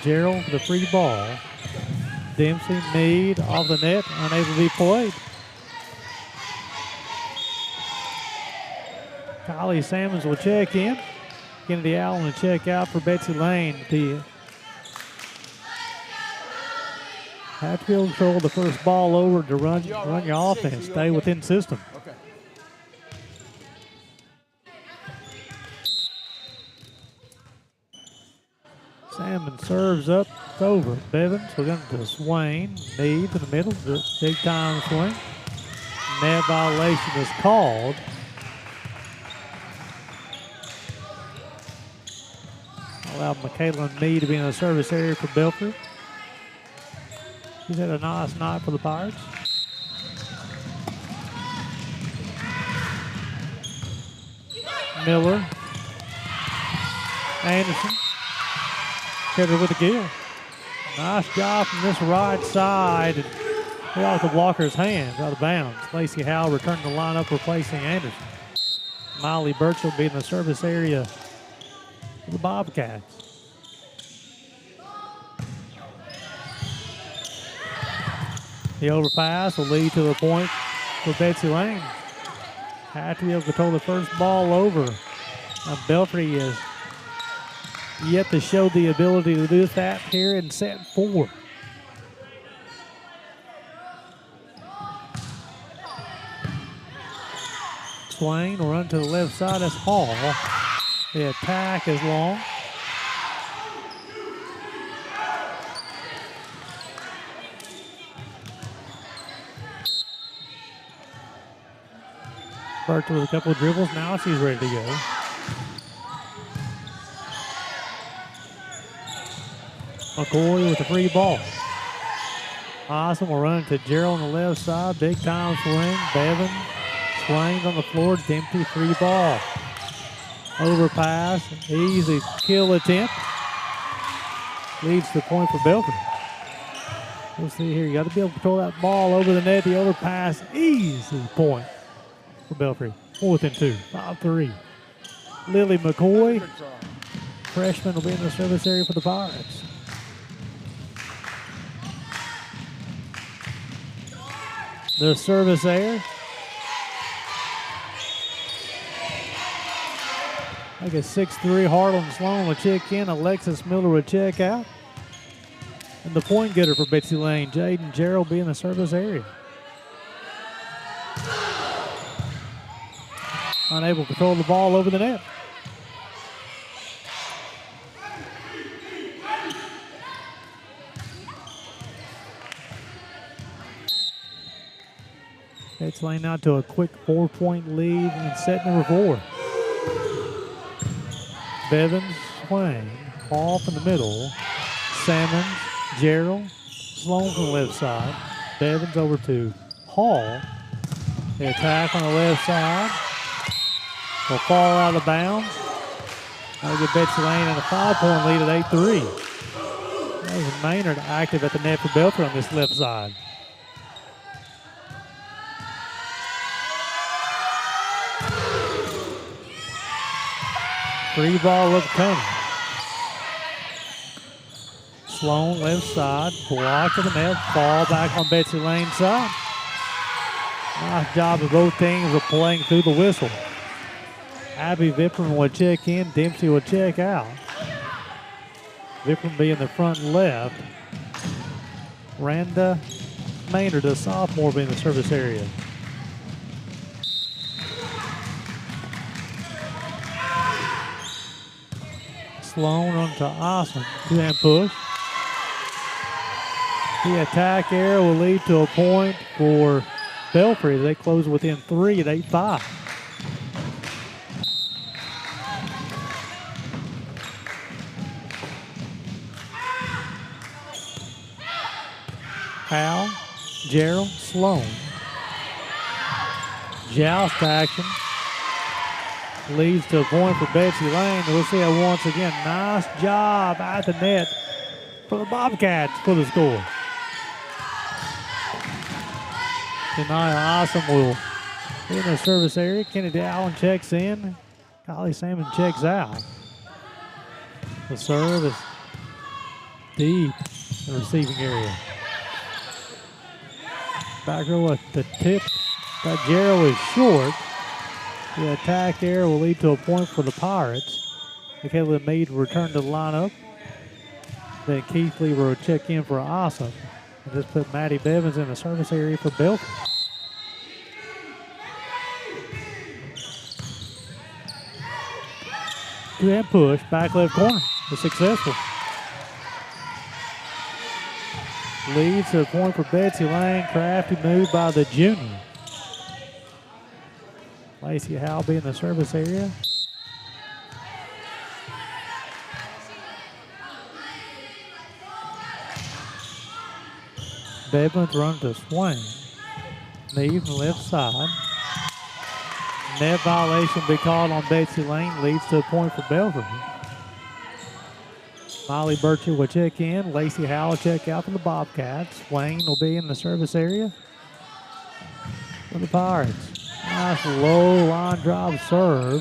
S1: Gerald for the free ball. Dempsey, Mead off the net, unable to be played. Kylie Sammons will check in. Kennedy Allen will check out for Betsy Lane. The Have to be able to control the first ball over to run your offense. Stay within system.
S3: Okay.
S1: Salmon serves up. It's over. Bevins, we're going to Swain. Need in the middle. Big time swing. Net violation is called. Allowed Michaela Meade to be in the service area for Belfry. She's had a nice night for the Pirates. Miller. Anderson. Hit her with a gill. Nice job from this right side. And they off the blocker's hands out of bounds. Lacey Howell returned the lineup replacing Anderson. Miley Birch will be in the service area for the Bobcats. The overpass will lead to the point for Betsy Lane. Have to be able to control the first ball over. Now Belfry is yet to show the ability to do that here in set 4. Swain will run to the left side. That's Hall. The attack is long. Birch with a couple of dribbles. Now she's ready to go. McCoy with a free ball. Awesome. We'll run to Gerald on the left side. Big time swing. Bevan swings on the floor. Dempsey free ball. Overpass. Easy kill attempt. Leads to point for Belfry. We'll see here. You got to be able to control that ball over the net. The overpass. Easy point for Belfry. 4th and 2. 5-3. Lily McCoy. Freshman will be in the service area for the Pirates. The service air. Like a 6'3", Harlan Sloan will check in. Alexis Miller will check out. And the point getter for Betsy Lane, Jaden Gerald, be in the service area. Unable to control the ball over the net. Betsy Lane now to a quick 4-point lead in set number 4. Bevins, Swain, off in the middle. Salmons, Gerald, Sloan from the left side. Bevins over to Hall. The attack on the left side will fall out of bounds. That'll get Betsy Lane in a 5-point lead at 8-3. There's Maynard active at the net for Belfry on this left side. Free ball up coming. Sloan left side, block to the net, fall back on Betsy Lane's side. Nice job of both teams of playing through the whistle. Abby Vipron will check in, Dempsey will check out. Vipron be in the front left. Randa Maynard, a sophomore, be in the service area. Sloan onto Austin. 2-hand push. The attack error will lead to a point for Belfry. They close within 3 at 8-5. Howell, Gerald, Sloan. Joust action. Leads to a point for Betsy Lane. We'll see it once again. Nice job at the net for the Bobcats for the score. Denia Awesome will be in the service area. Kennedy Allen checks in. Kylie Salmon checks out. The serve is deep in the receiving area. Back row at the tip. That Gerald is short. The attack error will lead to a point for the Pirates. Michaela Meade will return to the lineup. Then Keith Lee will check in for Awesome. And just put Maddie Bevins in the service area for Belfry. Two-hand push, back left corner. It's successful. Leads to a point for Betsy Lane. Crafty move by the junior. Lacey Halby in the service area. Bevins runs to swing. Knee from the left side. Net violation be called on Betsy Lane. Leads to a point for Belfry. Molly Birchie will check in. Lacey Howell check out from the Bobcats. Wayne will be in the service area for the Pirates. Nice low line drive serve.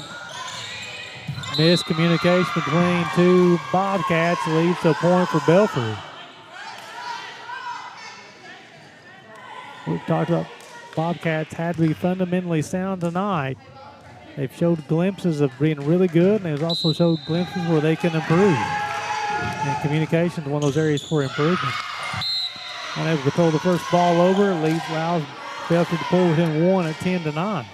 S1: Miscommunication between two Bobcats leads to a point for Belfry. We've talked about Bobcats had to be fundamentally sound tonight. They've showed glimpses of being really good, and they've also showed glimpses where they can improve. And communication is one of those areas for improvement. Unable to throw the first ball over, leads allows Belfry to pull within one at 10-9.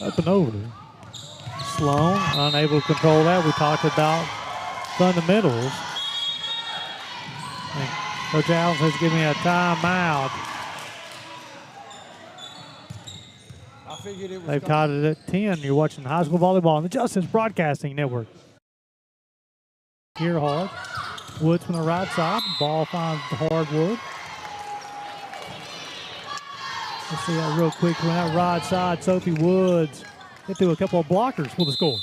S1: Up and over. Sloan, unable to control that. We talked about fundamentals. And Coach Allen says, give me a timeout.
S3: I figured it was.
S1: They've tied it at 10. You're watching high school volleyball on the Justice Broadcasting Network. Here hard. Woods from the right side. Ball finds the hardwood. Let's see that real quick from that right side. Sophie Woods hit through a couple of blockers for the score.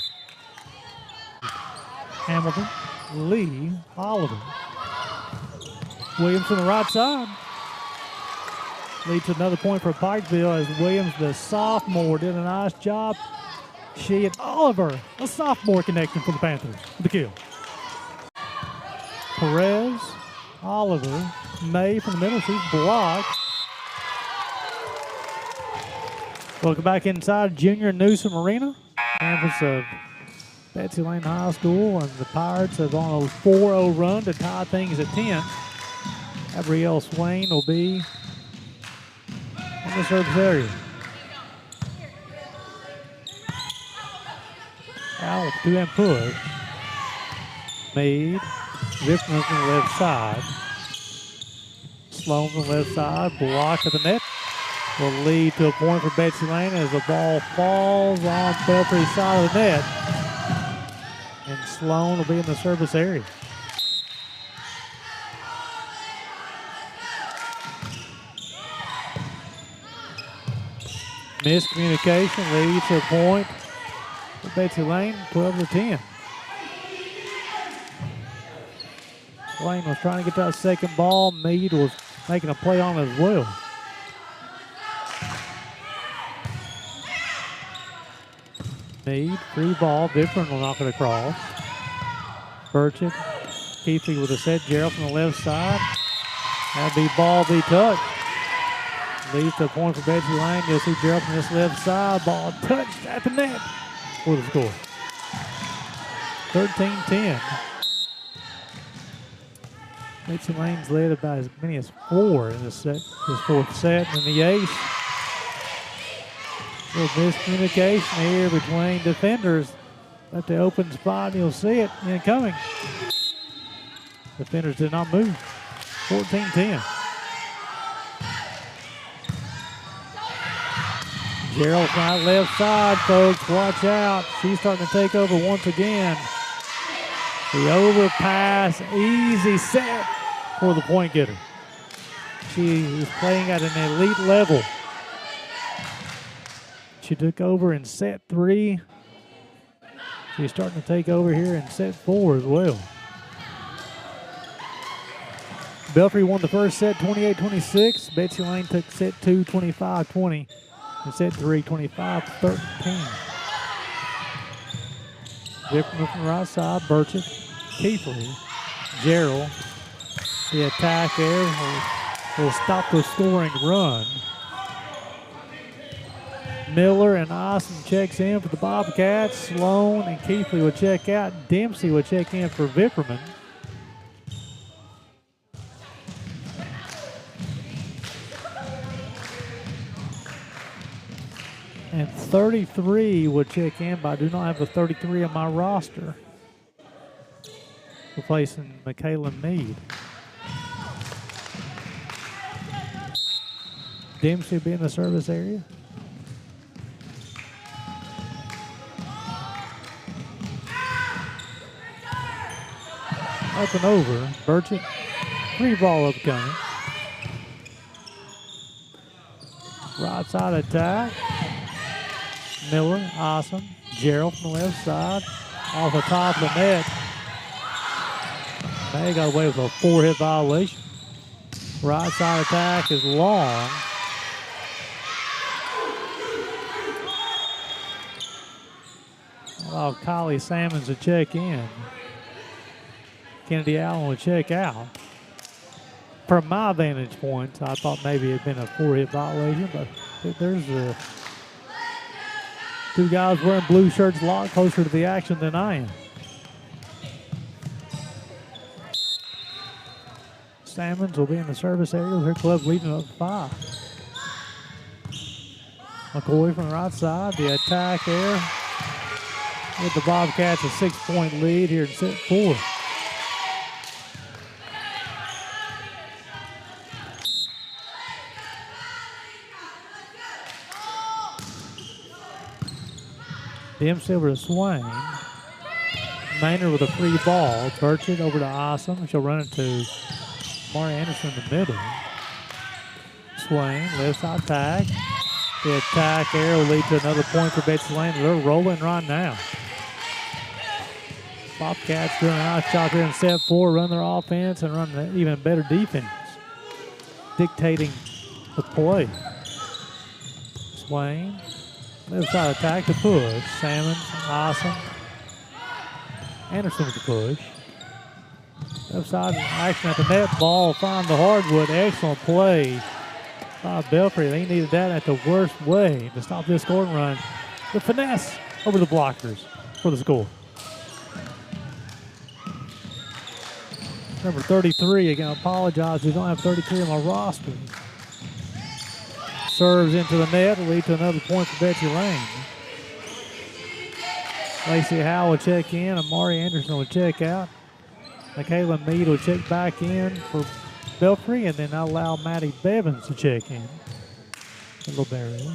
S1: Hamilton, Lee, Oliver. Williams from the right side. Leads to another point for Pikeville as Williams, the sophomore, did a nice job. She and Oliver, a sophomore, connection for the Panthers for the kill. Perez, Oliver, May from the middle. She's blocked. Welcome back inside Junior Newsom Arena, campus of Betsy Lane High School, and the Pirates have on a 4-0 run to tie things at 10. Gabrielle Swain will be in the service area. Out with two-hand push. Meade, Rickman from the left side. Sloan from the left side, blocked at the net. Will lead to a point for Betsy Lane as the ball falls on Belfry's side of the net. And Sloan will be in the service area. Miscommunication leads to a point for Betsy Lane, 12-10. Lane was trying to get that second ball. Meade was making a play on it as well. Meade, free ball. Different will knock it across. Burchett, Keithley with a set. Gerald from the left side. That'll be ball, be touched. Leads to a point for Betsy Lane. You'll see Gerald from this left side. Ball touched at the net for the score. 13-10. Betsy Lane's led about as many as 4 in this fourth set. And the ace. A little miscommunication here between defenders. Left the open spot, and you'll see it incoming. Defenders did not move. 14-10. Gerald from that left side, folks. Watch out. She's starting to take over once again. The overpass, easy set for the point getter. She is playing at an elite level. She took over in set 3. She's starting to take over here in set 4 as well. Belfry won the first set 28-26. Betsy Lane took set 2 25-20. And set 3 25-13. Different from the right side. Burchett, Keithley, Gerald. The attack there will stop the scoring run. Miller and Austin checks in for the Bobcats. Sloan and Keithley will check out. Dempsey will check in for Vipperman. And 33 will check in, but I do not have a 33 on my roster. Replacing Michaela Mead. Dempsey will be in the service area. Up and over. Burchett. Free ball upcoming. Right side attack. Miller, awesome. Gerald from the left side. Off the top of the net. They got away with a 4-hit violation. Right side attack is long. Allow Kylie Salmons to check in. Kennedy Allen will check out. From my vantage point, I thought maybe it had been a 4-hit violation, but there's the two guys wearing blue shirts a lot closer to the action than I am. Salmons will be in the service area with her club leading up 5. McCoy from the right side, the attack there. With the Bobcats a 6-point lead here in set 4. Dempsey over to Swain. Maynard with a free ball. Burchett over to Awesome. She'll run it to Mari Anderson in the middle. Swain, left side tag. The attack there will lead to another point for Betsy Lane. They're rolling right now. Bobcats doing a nice job here in set 4. Run their offense and run an even better defense. Dictating the play. Swain. Left side attack to push. Salmons, awesome. Anderson with the push. Left side action at the net. Ball find the hardwood. Excellent play by Belfry. They needed that at the worst way to stop this scoring run. The finesse over the blockers for the score. Number 33, again, I apologize. We don't have 33 on my roster. Serves into the net, will lead to another point for Betsy Lane. Lacey Howe will check in, Amari Anderson will check out. Michaela Mead will check back in for Belfry, and then I'll allow Maddie Bevins to check in. A little barrier.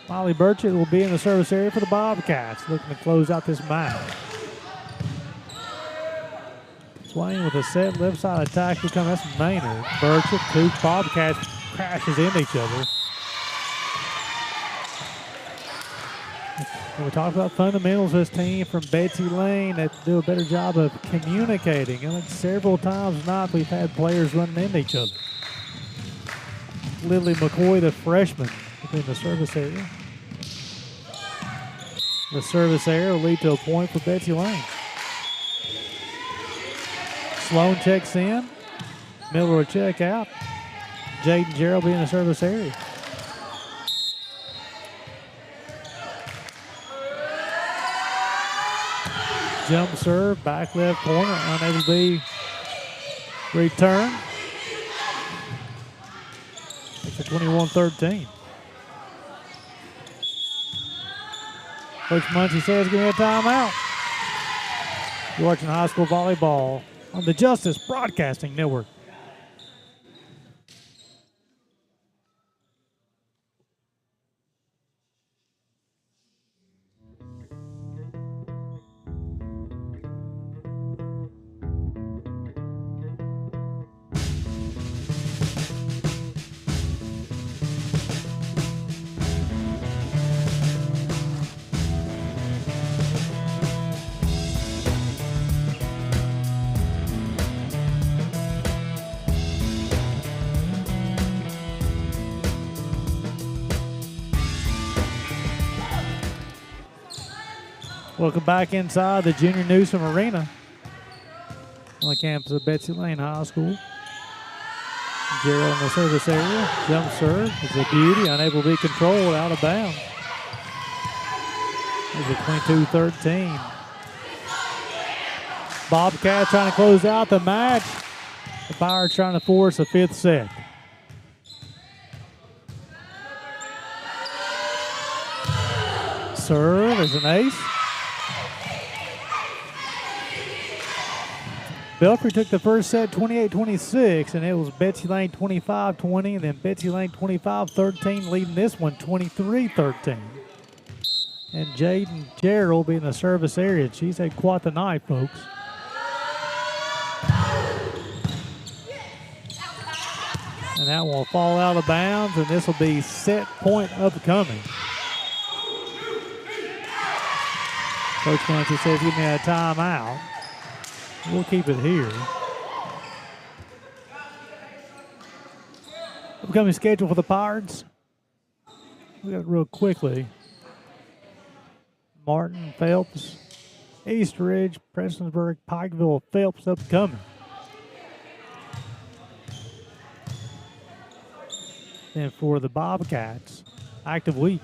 S1: Molly Burchett will be in the service area for the Bobcats, looking to close out this match. Swain with a set left side attack to come. That's Maynard. Burchett, 2 Bobcats crashes into each other. And we talked about fundamentals of this team from Betsy Lane that do a better job of communicating. And several times tonight we've had players running into each other. Lily McCoy, the freshman, within the service area. The service area will lead to a point for Betsy Lane. Sloan checks in. Miller will check out. Jaden Gerald will be in the service area. Jump serve, back left corner, unable to be returned. It's a 21-13. Coach Muncie says give me a timeout. You're watching high school volleyball on the Justice Broadcasting Network. Welcome back inside the Junior Newsom Arena on the campus of Betsy Lane High School. Gerald in the service area. Jump serve. It's a beauty. Unable to be controlled. Out of bounds. It's a 22-13. Bobcat trying to close out the match. The Pirates trying to force a fifth set. Serve is an ace. Belfry took the first set 28-26, and it was Betsy Lane 25-20, and then Betsy Lane 25-13, leading this one 23-13. And Jaden Gerald being the service area. She's had quite the night, folks. And that will fall out of bounds, and this will be set point upcoming. Coach Muncie says, give me a timeout. We'll keep it here. Upcoming schedule for the Pirates. We got real quickly. Martin, Phelps, East Ridge, Prestonsburg, Pikeville, Phelps upcoming. Then for the Bobcats, active week.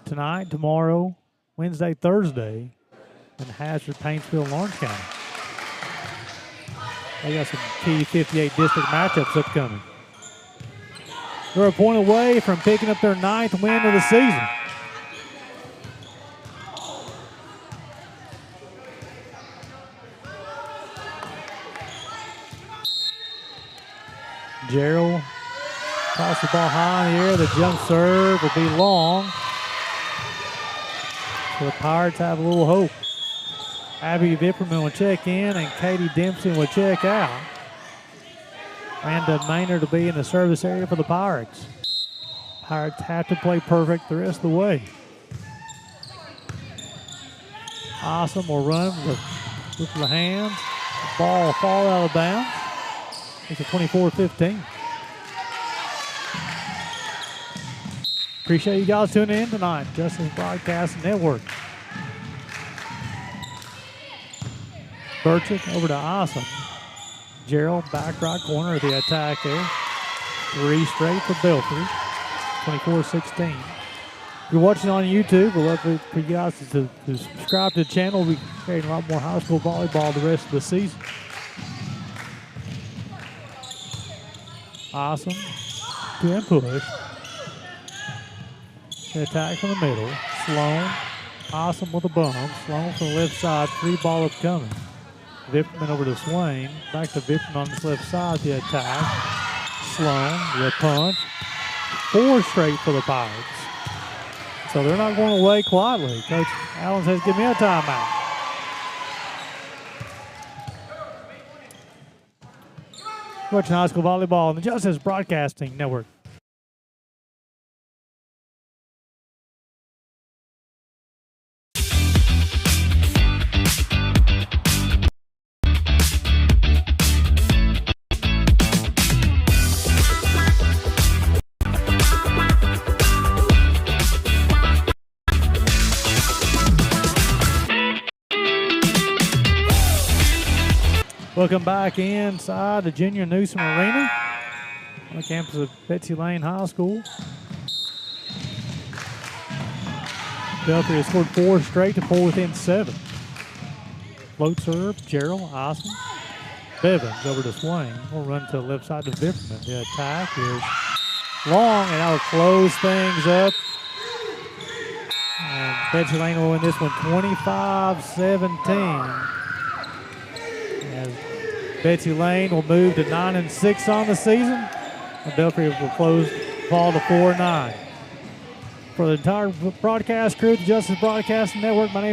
S1: Tonight, tomorrow, Wednesday, Thursday, in Hazard, Paintsville, Lawrence County. They got some key 58 district matchups upcoming. They're a point away from picking up their 9th win of the season. Gerald toss the ball high in the air. The jump serve will be long. So the Pirates have a little hope. Abby Vipperman will check in, and Katie Dempsey will check out. Amanda Maynard will be in the service area for the Pirates. Pirates have to play perfect the rest of the way. Awesome will run with the hands. The ball will fall out of bounds. It's a 24-15. Appreciate you guys tuning in tonight. Justice Broadcast Network. Burchett over to Awesome. Gerald back right corner of the attack there. 3 straight for Belfry. 24-16. If you're watching on YouTube, we'd love for you guys to subscribe to the channel. We'll be carrying a lot more high school volleyball the rest of the season. Awesome. 2 and push. The attack from the middle. Sloan. Awesome with a bump. Sloan from the left side. 3 ball upcoming. Vipperman over to Swain. Back to Vipperman on his left side. The attack. Sloan. The punch. 4 straight for the Pirates. So they're not going away quietly. Coach Allen says, give me a timeout. Watching high school volleyball on the Justice Broadcasting Network. Welcome back inside the Junior Newsom Arena on the campus of Betsy Lane High School. Belfry has scored 4 straight to pull within 7. Float serve, Gerald, Austin. Bevins over to Swain. We'll run to the left side to Vipperman. The attack is long, and that'll close things up. And Betsy Lane will win this one 25-17. As Betsy Lane will move to 9-6 on the season. And Belfry will fall to 4-9. For the entire broadcast crew, the Justice Broadcasting Network, my name